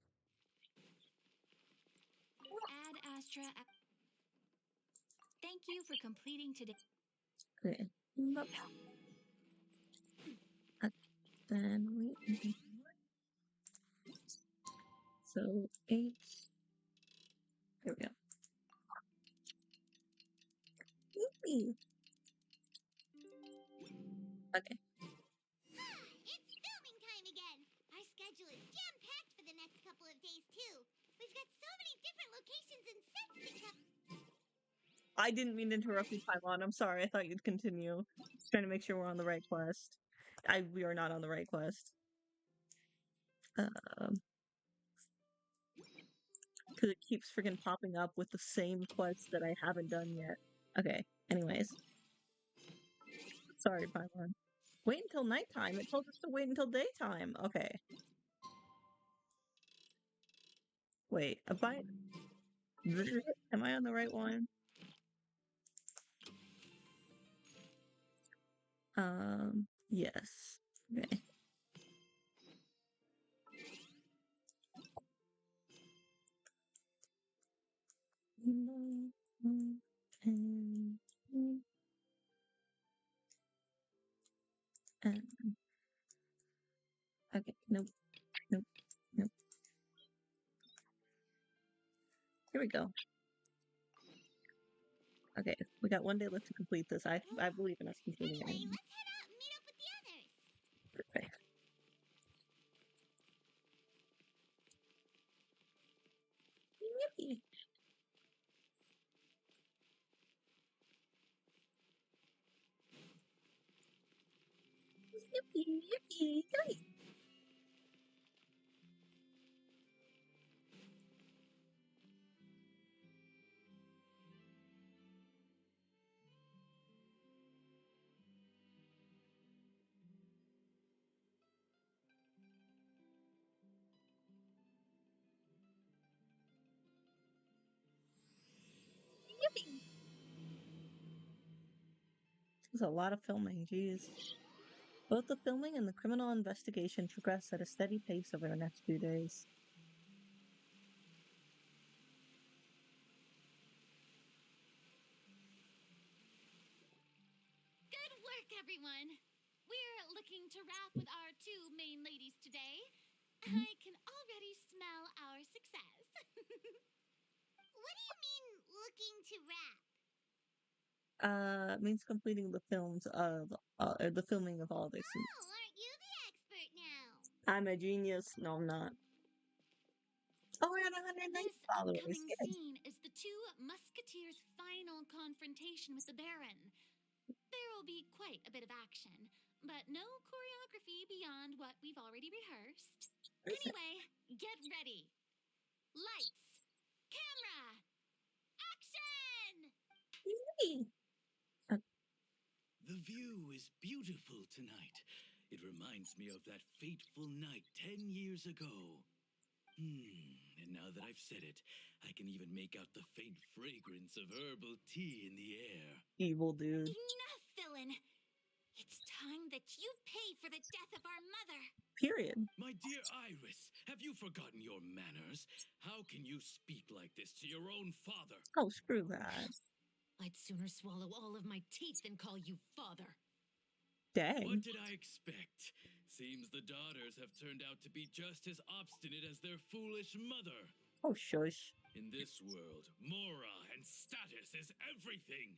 Astra. Thank you for completing today. Okay. Nope. Then we so 8. Here we go. Yippee. Okay. It's filming time again. Our schedule is jam-packed for the next couple of days, too. We've got so many different locations and sets to cover. I didn't mean to interrupt you, Pylon. I'm sorry. I thought you'd continue. Just trying to make sure we're on the right quest. We are not on the right quest. Because it keeps freaking popping up with the same quest that I haven't done yet. Okay. Anyways. Sorry, Pylon. Wait until nighttime. It told us to wait until daytime. Okay. Wait. Am I on the right one? Yes. Okay. Okay, nope. Here we go. Okay, we got one day left to complete this. I believe in us completing Anyway, it. let's head out and meet up with the others. Okay. Yippee. Yippee, yippee, yippee. Yippee. This is a lot of filming, jeez. Both the filming and the criminal investigation progress at a steady pace over the next few days. Good work, everyone. We're looking to wrap with our 2 main ladies today. I can already smell our success. What do you mean, looking to wrap? It means completing the films of the filming of all this. Oh, aren't you the expert now? I'm a genius. No, I'm not. Oh, we're at 190 This followers. upcoming Yes. scene is the 2 Musketeers' final confrontation with the Baron. There will be quite a bit of action, but no choreography beyond what we've already rehearsed. Anyway, get ready. Lights, camera, action! Yay. The view is beautiful tonight. It reminds me of that fateful night 10 years ago. And now that I've said it, I can even make out the faint fragrance of herbal tea in the air. Evil dude. Enough, villain! It's time that you pay for the death of our mother. Period. My dear Iris, have you forgotten your manners? How can you speak like this to your own father? Oh, screw that. I'd sooner swallow all of my teeth than call you father. Dang. What did I expect? Seems the daughters have turned out to be just as obstinate as their foolish mother. Oh, shush. In this world, Mora and status is everything.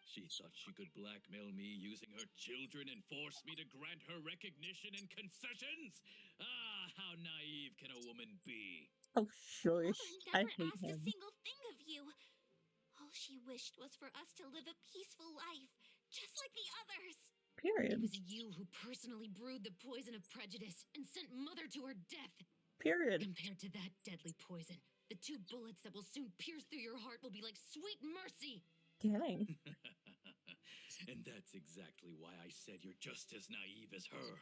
She thought she could blackmail me using her children and force me to grant her recognition and concessions? Ah, how naive can a woman be? Oh, shush. Mother I never hate asked a him. single thing of you. All she wished was for us to live a peaceful life, just like the others. Period. It was you who personally brewed the poison of prejudice and sent Mother to her death. Period. Compared to that deadly poison, the 2 bullets that will soon pierce through your heart will be like sweet mercy. Dang. And that's exactly why I said you're just as naive as her.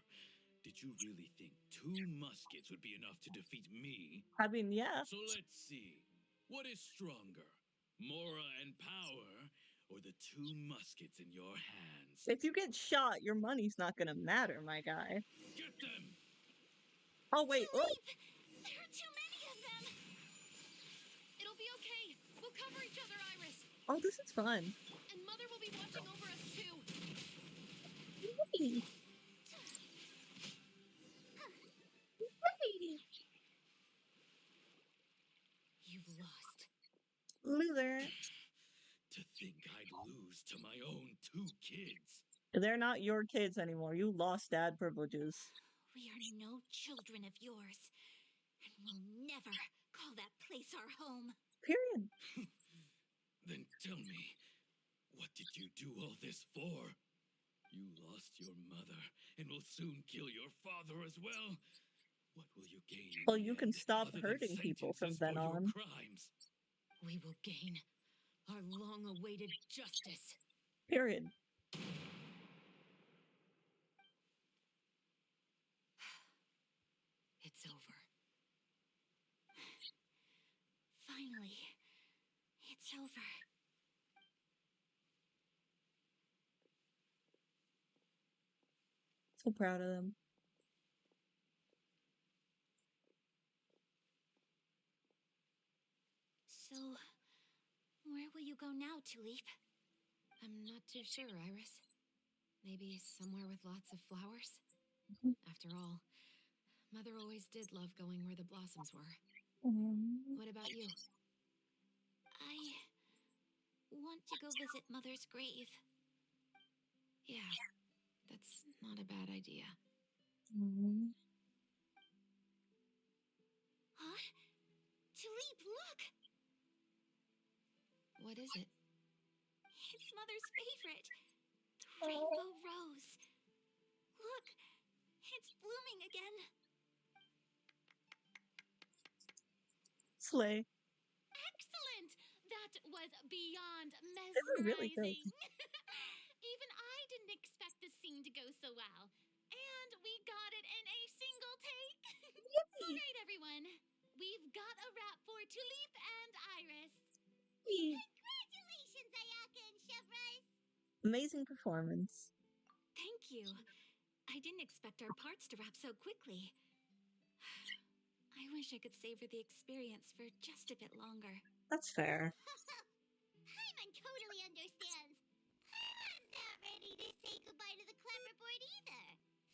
Did you really think 2 muskets would be enough to defeat me? I mean, yeah. So let's see. What is stronger, Mora and power, or the 2 muskets in your hands? If you get shot, your money's not gonna matter, my guy. Get them! Oh, wait. Oh. There are too many of them. It'll be okay. We'll Oh, this is fun. And Mother will be watching over us too. You've lost. Loser. To think I'd lose to my own 2 kids. They're not your kids anymore. You lost dad privileges. We are no children of yours, and we'll never call that place our home. Period. Then tell me, what did you do all this for? You lost your mother and will soon kill your father as well. What will you gain in Well, the you can end, stop other than hurting people from sentences then for your on. crimes? We will gain our long-awaited justice. Period. It's over. Finally, it's over. So proud of them. So, where will you go now, Tulip? I'm not too sure, Iris. Maybe somewhere with lots of flowers? Mhm. After all, Mother always did love going where the blossoms were. What about you? I want to go visit Mother's grave. Yeah, that's not a bad idea. Huh? Tulip, look! What is it? It's Mother's favorite. The rainbow rose. Look, it's blooming again. Slay. Excellent! That was beyond They were really good. mesmerizing. Even I didn't expect the scene to go so well. And we got it in a single take. All right, everyone. We've got a wrap for Tulip and Iris. Congratulations, Ayaka and Chevrolet. Amazing performance. Thank you. I didn't expect our parts to wrap so quickly. I wish I could savor the experience for just a bit longer. That's fair. Paimon totally understands. I'm not ready to say goodbye to the clapperboard either.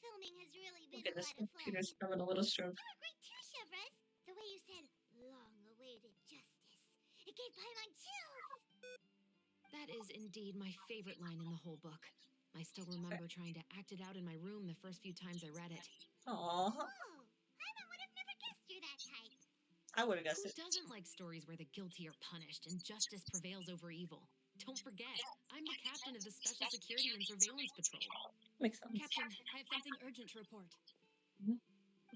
Filming has really been a lot of fun. Computer's having a little stroke. You were great too, Chevrolet. The way you said, long-awaited justice. It gave Paimon chills. That is indeed my favorite line in the whole book. I still remember trying to act it out in my room the first few times I read it. Aww. Oh, Paimon would have never guessed you're that type. I would have guessed Who it. doesn't like stories where the guilty are punished and justice prevails over evil? Don't forget, I'm the captain of the Special Security and Surveillance Patrol. Makes sense. Captain, I have something urgent to report.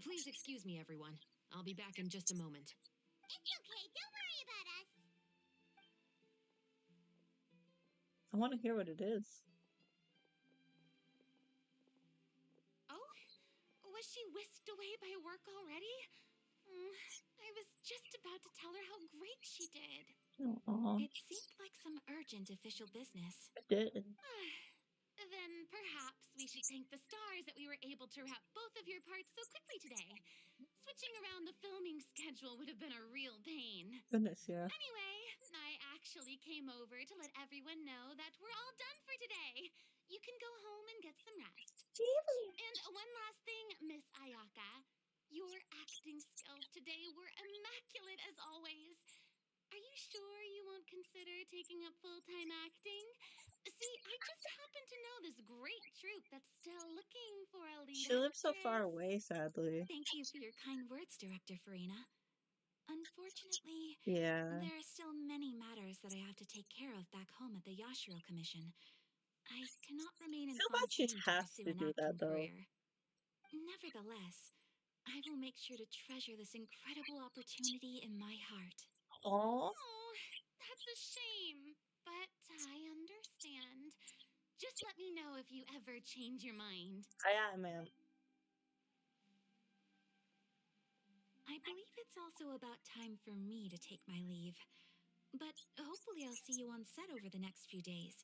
Please excuse me, everyone. I'll be back in just a moment. It's okay. Don't worry about us. I want to hear what it is. Oh? Was she whisked away by work already? I was just about to tell her how great she did. Aww. It seemed like some urgent official business. It did. Then perhaps we should thank the stars that we were able to wrap both of your parts so quickly today. Switching around the filming schedule would have been a real pain. Goodness, yeah. Anyway, I actually came over to let everyone know that we're all done for today. You can go home and get some rest. And one last thing, Miss Ayaka. Your acting skills today were immaculate as always. Are you sure you won't consider taking up full-time acting? See, I just happen to know this great troupe that's still looking for a lead She lives so far actress. away, sadly. Thank you for your kind words, Director Farina. Unfortunately, Yeah. there are still many matters that I have to take care of back home at the Yashiro Commission. I cannot remain in Feel bad she'd Fontaine to have pursue to an do that, acting though. career. Nevertheless, I will make sure to treasure this incredible opportunity in my heart. Aww. Oh, that's a shame. But I understand. Just let me know if you ever change your mind. Yeah, ma'am. I believe it's also about time for me to take my leave. But hopefully I'll see you on set over the next few days.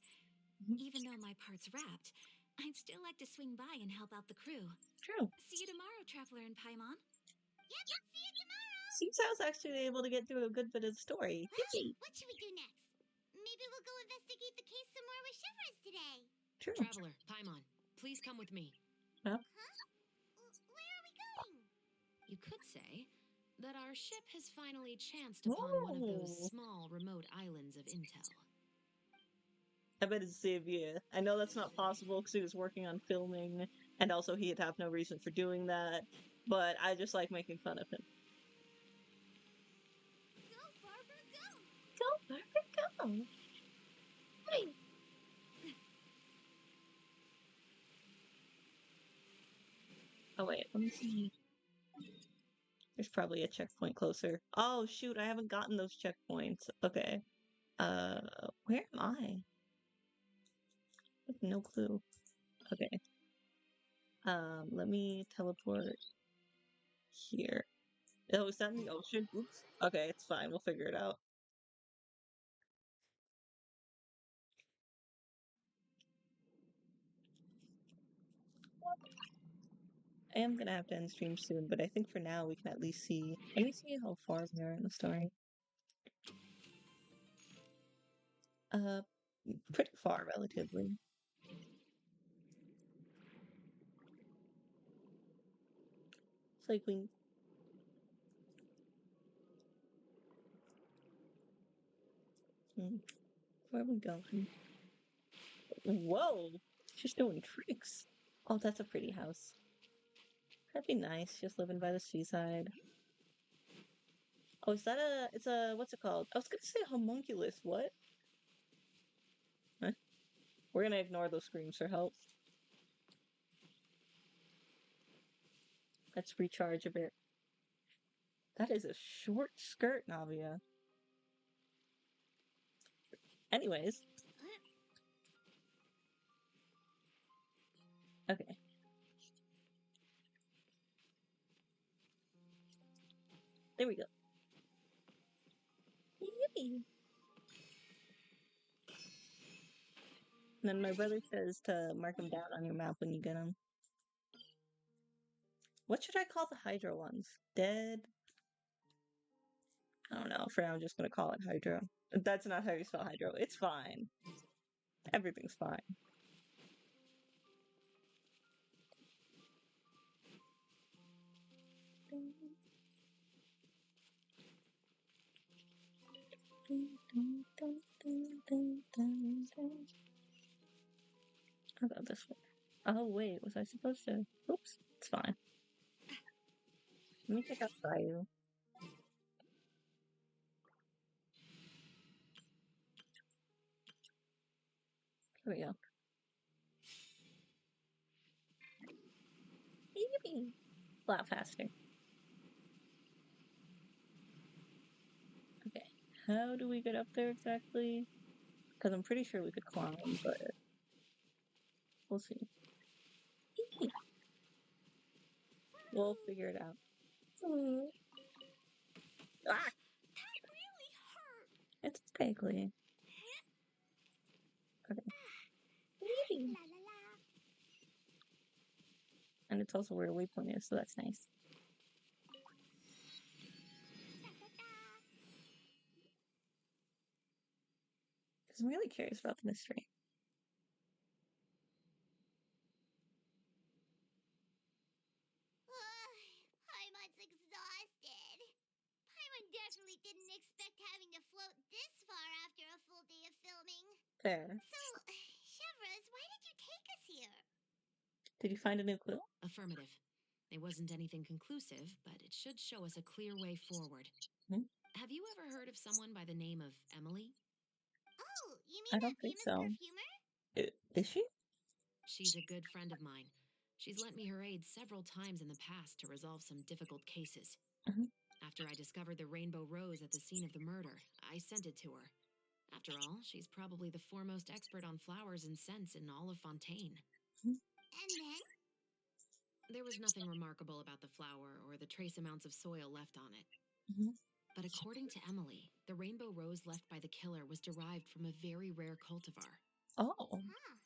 Even though my part's wrapped, I'd still like to swing by and help out the crew. True. See you tomorrow, Traveler and Paimon. Yep, see you tomorrow. Seems I was actually able to get through a good bit of the story. What should we do next? Maybe maybe we'll go investigate the case some more with Shivers today. True. Traveler, Paimon, please come with me. Where are we going? You could say that our ship has finally chanced upon one of those Whoa. small, remote islands of intel. I bet it's Xavier. I know that's not possible because he was working on filming, and also he'd have no reason for doing that. But I just like making fun of him. Go, Barbara, go! Go, Barbara, go! Hey. Oh wait, let me see. There's probably a checkpoint closer. Oh shoot, I haven't gotten those checkpoints. Okay. Where am I? I have no clue. Okay. Let me teleport here. Oh, is that in the ocean? Oops. Okay, it's fine. We'll figure it out. I am gonna have to end stream soon, but I think for now we can at least see. Let me see how far we are in the story. Pretty far, relatively. It's like we. Where are we going? Whoa! She's doing tricks. Oh, that's a pretty house. That'd be nice, just living by the seaside. Oh, is that a? It's a. What's it called? I was gonna say homunculus. What? Huh? We're gonna ignore those screams for help. Let's recharge a bit. That is a short skirt, Navia. Anyways. Okay. There we go. Yippee! And then my brother says to mark them down on your map when you get them. What should I call the Hydro ones? Dead? I don't know. For now, I'm just gonna call it Hydro. That's not how you spell Hydro. It's fine. Everything's fine. I'll go this way. Oh, wait. Was I supposed to? Oops. It's fine. Let me check out Caillou. Here we go. Yippee! A lot faster. Okay. How do we get up there exactly? Because I'm pretty sure we could climb, but we'll see. Yippee! We'll figure it out. Ah! That really hurt. It's okay, Glee. Okay. Yippee! La la la. And it's also where the waypoint is, so that's nice. Da da da. Because I'm really curious about the mystery. Paimon's exhausted. Paimon definitely didn't expect having to float this far after a full day of filming. Fair. So, Chevrolet, why did you take us here? Did you find a new clue? Affirmative. It wasn't anything conclusive, but it should show us a clear way forward. Hmm? Have you ever heard of someone by the name of Emily? Oh, you I mean don't that think famous so. perfumer? Is she? She's a good friend of mine. She's lent me her aid several times in the past to resolve some difficult cases. Mhm. After I discovered the rainbow rose at the scene of the murder, I sent it to her. After all, she's probably the foremost expert on flowers and scents in all of Fontaine. And then? There was nothing remarkable about the flower or the trace amounts of soil left on it. Mhm. But according to Emily, the rainbow rose left by the killer was derived from a very rare cultivar. Oh, Huh.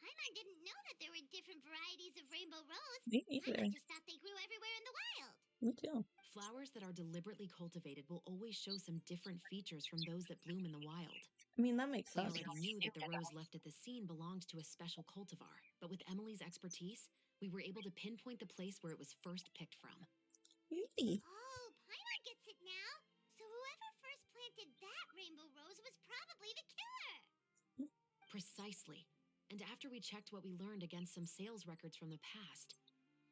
Paimon didn't know that there were different varieties of rainbow rose. me neither. Paimon just thought they grew everywhere in the wild. Me too. Flowers that are deliberately cultivated will always show some different features from those that bloom in the wild. I mean, that makes We sense. already knew that the rose left at the scene belonged to a special cultivar, but with Emily's expertise, we were able to pinpoint the place where it was first picked from. Yay. Oh, Paimon gets it now. So whoever first planted that rainbow rose was probably the killer. Precisely. And after we checked what we learned against some sales records from the past,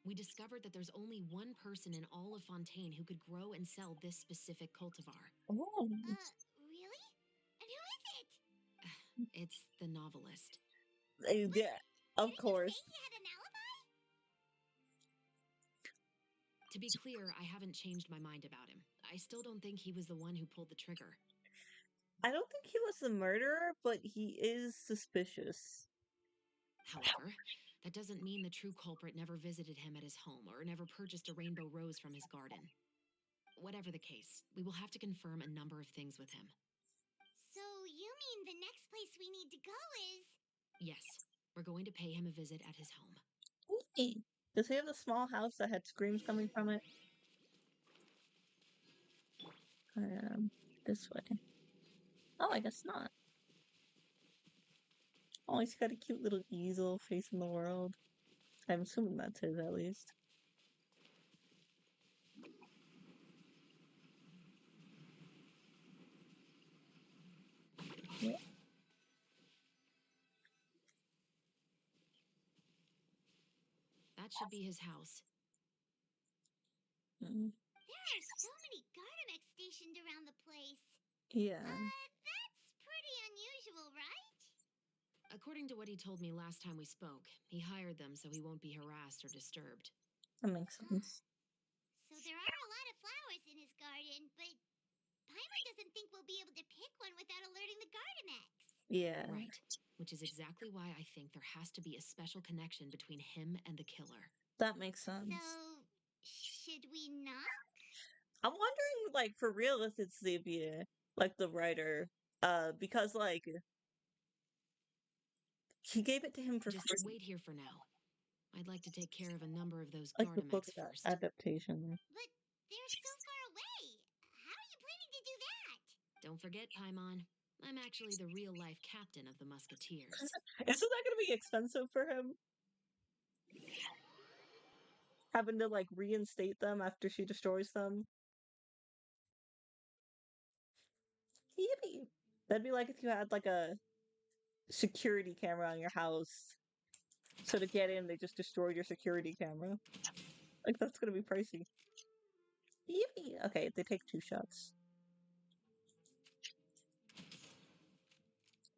we discovered that there's only one person in all of Fontaine who could grow and sell this specific cultivar. Oh. Really? And who is it? It's the novelist. Yeah, of course. Didn't you say he had an alibi? To be clear, I haven't changed my mind about him. I still don't think he was the one who pulled the trigger. I don't think he was the murderer, but he is suspicious. However, that doesn't mean the true culprit never visited him at his home or never purchased a rainbow rose from his garden. Whatever the case, we will have to confirm a number of things with him. So you mean the next place we need to go is... Yes, we're going to pay him a visit at his home. Hey, does he have the small house that had screams coming from it? This way. Oh, I guess not. Oh, he's got a cute little easel facing the world. I'm assuming that's his, at least. Yeah. That should be his house. Mm. There are so many Gardamex stationed around the place. Yeah. That's pretty unusual, right? According to what he told me last time we spoke, he hired them so he won't be harassed or disturbed. That makes sense. So there are a lot of flowers in his garden, but Paimon doesn't think we'll be able to pick one without alerting the Gardamex. Yeah. Right. Which is exactly why I think there has to be a special connection between him and the killer. That makes sense. So, should we knock? I'm wondering, like, for real, if it's Xavier, like the writer, because like he gave it to him for Just free, wait here for now. I'd like to take care of a number of those like the book Gardamex first. adaptation. But they're so far away. How are you planning to do that? Don't forget, Paimon, I'm actually the real-life captain of the Musketeers. Isn't that gonna be expensive for him? Having to like reinstate them after she destroys them. Yippee! That'd be like if you had like a security camera on your house. So to get in, they just destroyed your security camera. Like, that's gonna be pricey. Yippee! Okay, they take 2 shots.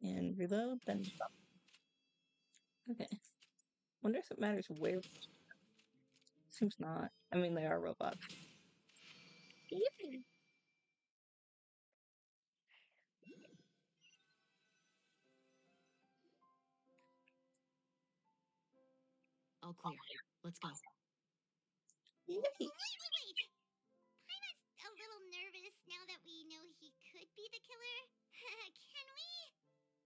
And reload, then stop. Okay. Wonder if it matters where. Seems not. I mean, they are robots. Yippee! All clear. Let's go. Yippee! Wait. Paimon's a little nervous now that we know he could be the killer. Can we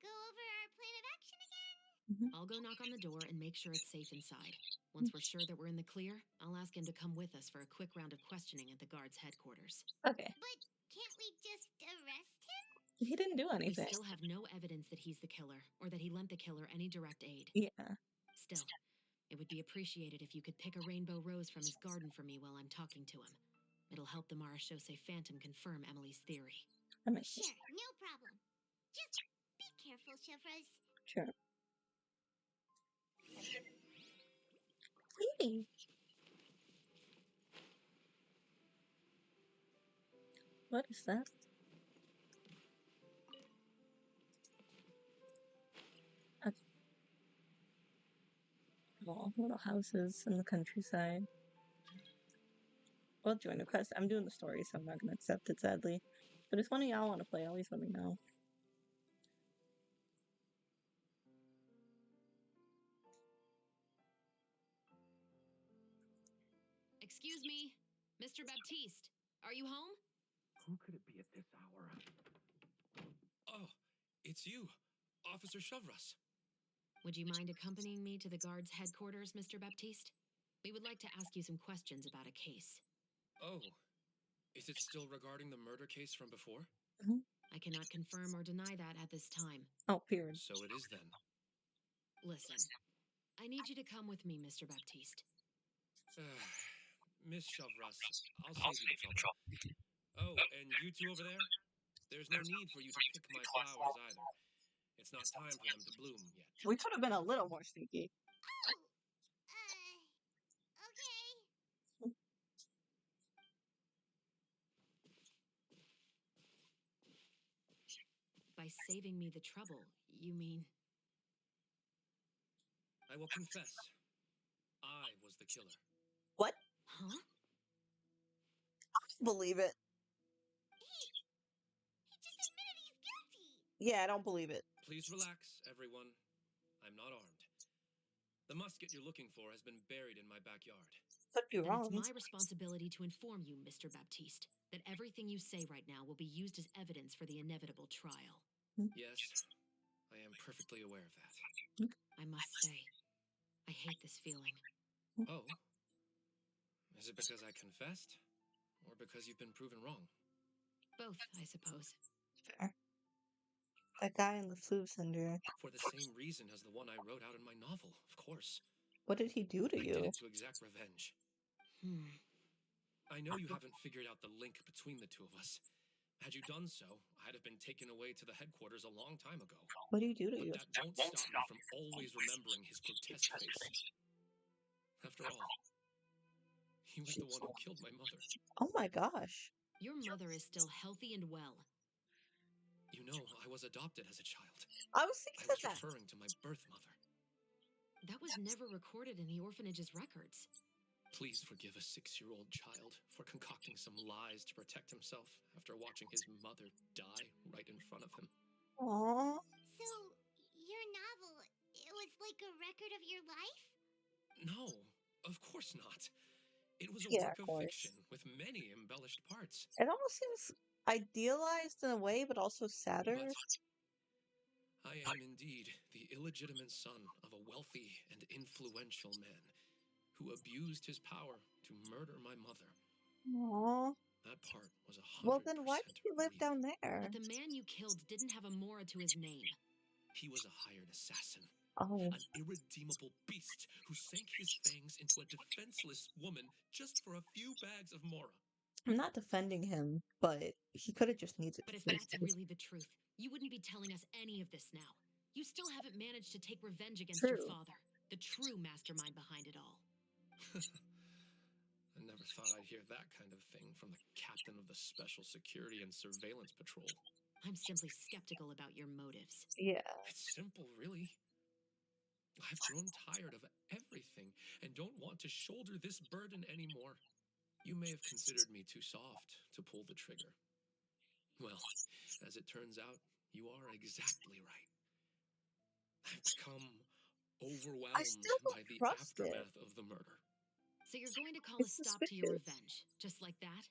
go over our plan of action again? I'll go knock on the door and make sure it's safe inside. Once we're sure that we're in the clear, I'll ask him to come with us for a quick round of questioning at the guard's headquarters. Okay. But can't we just arrest him? He didn't do We anything. still have no evidence that he's the killer, or that he lent the killer any direct aid. Yeah. Still, it would be appreciated if you could pick a rainbow rose from his garden for me while I'm talking to him. It'll help the Marachose Phantom confirm Emily's theory. That makes sense. Sure, no problem. Just be careful, Chevros. Sure. Yippee! What is that? Small little houses in the countryside. Well, join a quest. I'm doing the story, so I'm not gonna accept it, sadly. But if one of y'all want to play, always let me know. Excuse me, Mr. Baptiste, are you home? Who could it be at this hour? Oh, it's you, Officer Chevros. Would you mind accompanying me to the guard's headquarters, Mr. Baptiste? We would like to ask you some questions about a case. Oh, is it still regarding the murder case from before? Mhm. I cannot confirm or deny that at this time. Oh, period. So it is then. Listen, I need you to come with me, Mr. Baptiste. Miss Chavras, I'll save you the trouble. Oh, and you two over there? There's no need for you to pick my flowers either. It's not time for them to bloom yet. We could have been a little more sneaky. Okay. By saving me the trouble, you mean... I will confess. I was the killer. What? Huh? Believe it. He just admitted he's guilty. Yeah, I don't believe it. Please relax, everyone. I'm not armed. The musket you're looking for has been buried in my backyard. Could be Then wrong. it's my responsibility to inform you, Mr. Baptiste, that everything you say right now will be used as evidence for the inevitable trial. Yes, I am perfectly aware of that. I must say, I hate this feeling. Oh? Is it because I confessed? Or because you've been proven wrong? Both, I suppose. Fair. That guy in the flu syndrome. For the same reason as the one I wrote out in my novel, of course. What did he do to I you? did it to exact revenge. I know you haven't figured out the link between the two of us. Had you done so, I'd have been taken away to the headquarters a long time ago. What did he do to But you? that won't stop me from always remembering his grotesque face. After all, he was the one who killed my mother. Oh my gosh. Your mother is still healthy and well. You know, I was adopted as a child. I was I thinking was that. referring to my birth mother. That was never recorded in the orphanage's records. Please forgive a 6-year-old child for concocting some lies to protect himself after watching his mother die right in front of him. Aww. So, your novel, it was like a record of your life? No, of course not. It was a Yeah, work of of course. fiction with many embellished parts. It almost seems idealized in a way, but also sadder. But I am indeed the illegitimate son of a wealthy and influential man who abused his power to murder my mother. Aww. That part was 100% Well, then why did he live real. down there? But the man you killed didn't have a mora to his name. He was a hired assassin. Oh. An irredeemable beast who sank his fangs into a defenseless woman just for a few bags of mora. I'm not defending him, but he could have just needed But to if fix that's this. really the truth, you wouldn't be telling us any of this now. You still haven't managed to take revenge against your True. father, the true mastermind behind it all. I never thought I'd hear that kind of thing from the captain of the Special Security and Surveillance Patrol. I'm simply skeptical about your motives. Yeah. It's simple, really. I've grown tired of everything and don't want to shoulder this burden anymore. You may have considered me too soft to pull the trigger. Well, as it turns out, you are exactly right. I've become overwhelmed still don't by the trust it. aftermath of the murder. So you're going to call It's a stop to your suspicious. revenge, just like that?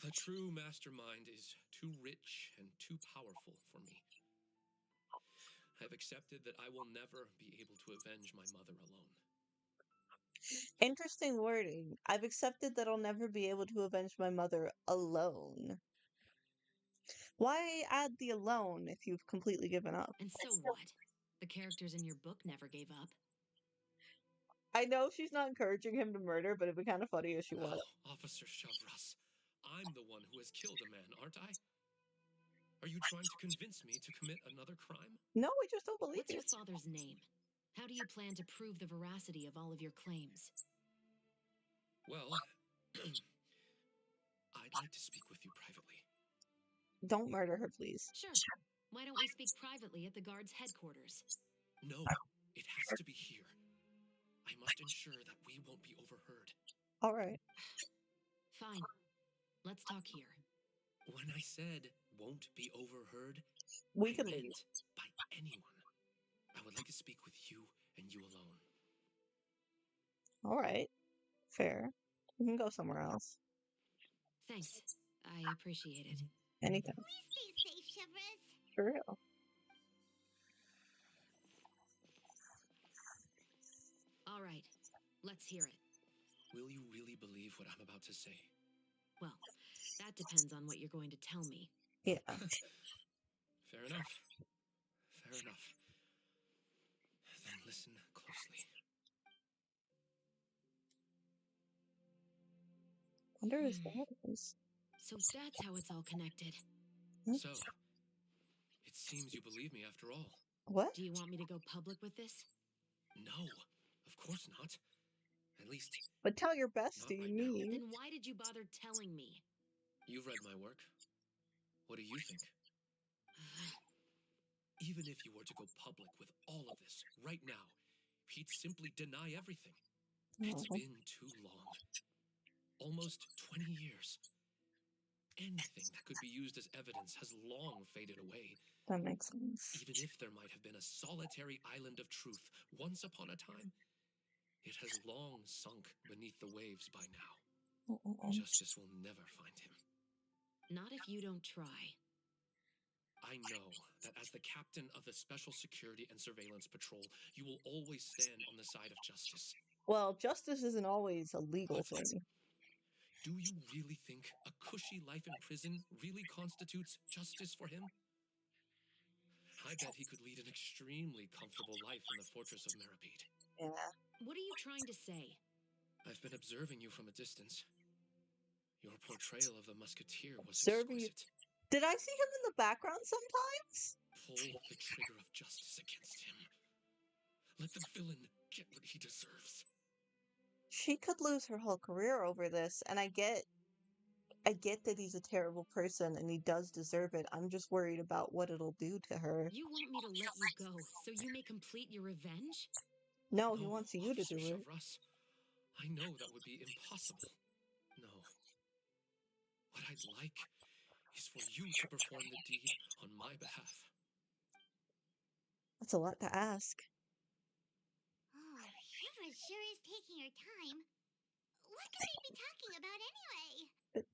The true mastermind is too rich and too powerful for me. I've accepted that I will never be able to avenge my mother alone. Interesting wording. I've accepted that I'll never be able to avenge my mother alone. Why add the alone if you've completely given up? And so what? The characters in your book never gave up. I know she's not encouraging him to murder, but it'd be kind of funny if she was. Oh, Officer Chavras, I'm the one who has killed a man, aren't I? Are you trying to convince me to commit another crime? No, I just don't believe What's your it. father's name? How do you plan to prove the veracity of all of your claims? Well, I'd like to speak with you privately. Don't murder her, please. Sure. Why don't we speak privately at the guard's headquarters? No, it has to be here. I must ensure that we won't be overheard. All right. Fine. Let's talk here. When I said won't be overheard, We I can meant leave. by anyone. I would like to speak with you and you alone. All right. Fair. We can go somewhere else. Thanks. I appreciate it. Anytime. Please stay safe, Chevres. For real. All right. Let's hear it. Will you really believe what I'm about to say? Well, that depends on what you're going to tell me. Yeah. Fair enough. Fair enough. Then listen closely. Wonder whose dad is. So that's how it's all connected. So, it seems you believe me after all. What? Do you want me to go public with this? No, of course not. At least, But tell your not bestie, right now. me. Then why did you bother telling me? You've read my work. What do you think? Even if you were to go public with all of this right now, he'd simply deny everything. It's Oh, been too long. Almost 20 years. Anything that could be used as evidence has long faded away. that makes sense. Even if there might have been a solitary island of truth once upon a time, it has long sunk beneath the waves by now. Justice will never find him. Not if you don't try. I know that as the captain of the Special Security and Surveillance Patrol, you will always stand on the side of justice. Well, justice isn't always a legal But thing. do you really think a cushy life in prison really constitutes justice for him? I bet he could lead an extremely comfortable life in the fortress of Meripede. Yeah. What are you trying to say? I've been observing you from a distance. Your portrayal of the musketeer was Observing you. exquisite. Did I see him in the background sometimes? Pull the trigger of justice against him. Let the villain get what he deserves. She could lose her whole career over this, and I get that he's a terrible person and he does deserve it. I'm just worried about what it'll do to her. You want me to let you go so you may complete your revenge? No, he No, wants you to Officer do it. Chevreuse. I know that would be impossible. No. What I'd like is for you to perform the deed on my behalf. That's a lot to ask. Oh, Shiva sure is taking her time. What could they be talking about anyway?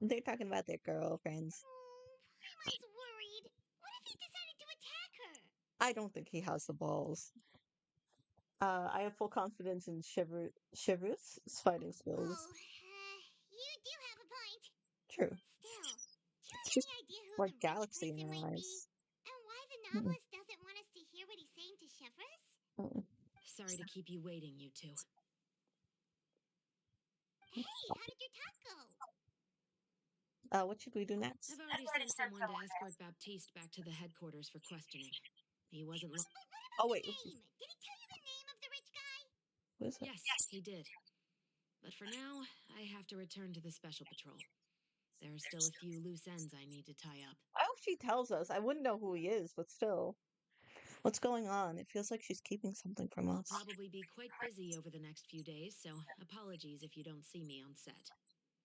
They're talking about their girlfriends. Paimon's worried. What if he decided to attack her? I don't think he has the balls. I have full confidence in Shiver's fighting skills. Oh, you do have a point. True. Still, do you have She's any idea who like the rich galaxy in person her might be? eyes. And why the Mm-mm. novelist doesn't want us to hear what he's saying to Shivrus? Mm-mm. Sorry to keep you waiting, you two. Hey, how did your talk go? What should we do next? I've already sent someone to escort Baptiste back to the headquarters for questioning. He wasn't What about Oh, the wait. name? Did he tell you the name of the rich guy? What is that? Yes, he did. But for now, I have to return to the Special Patrol. There are still a few loose ends I need to tie up. I hope she tells us. I wouldn't know who he is, but still. What's going on? It feels like she's keeping something from I'll us. probably be quite busy over the next few days, so apologies if you don't see me on set.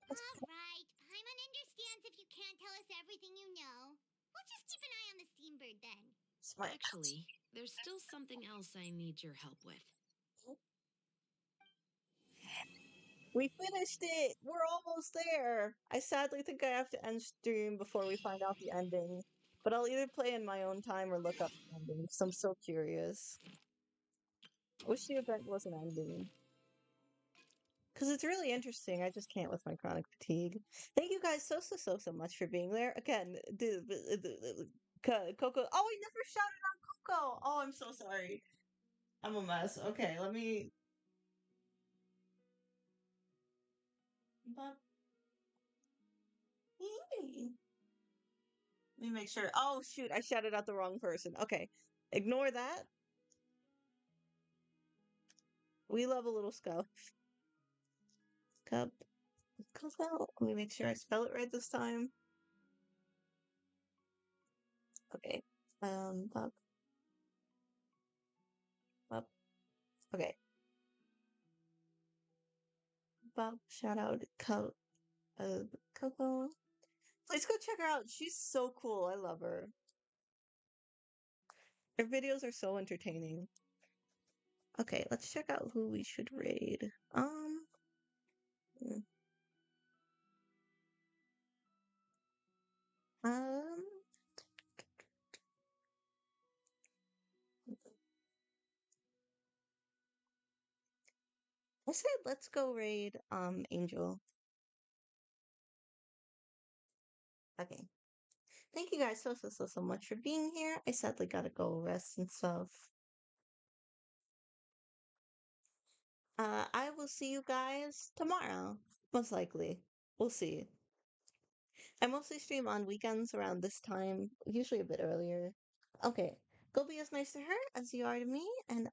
All right, Paimon understands if you can't tell us everything you know. We'll just keep an eye on the Steambird then. Smart. Actually, there's still something else I need your help with. We finished it! We're almost there! I sadly think I have to end stream before we find out the ending. But I'll either play in my own time or look up the ending, because I'm so curious. I wish the event wasn't ending. Because it's really interesting. I just can't with my chronic fatigue. Thank you guys so much for being there. Again, Coco. Oh, I never shouted out Coco! Oh, I'm so sorry. I'm a mess. Okay, let me. But Yay. Let me make sure. Oh shoot, I shouted out the wrong person. Okay. Ignore that. We love a little scuff. Cup. Coco. Let me make sure I spell it right this time. Okay. Pop. Pop. Okay. Pop. Shout out Coco. Please go check her out. She's so cool. I love her. Her videos are so entertaining. Okay, let's check out who we should raid. Hmm. Um, I said let's go raid Angel. Okay. Thank you guys so much for being here. I sadly gotta go rest and stuff. I will see you guys tomorrow, most likely. We'll see. I mostly stream on weekends around this time, usually a bit earlier. Okay, go be as nice to her as you are to me, and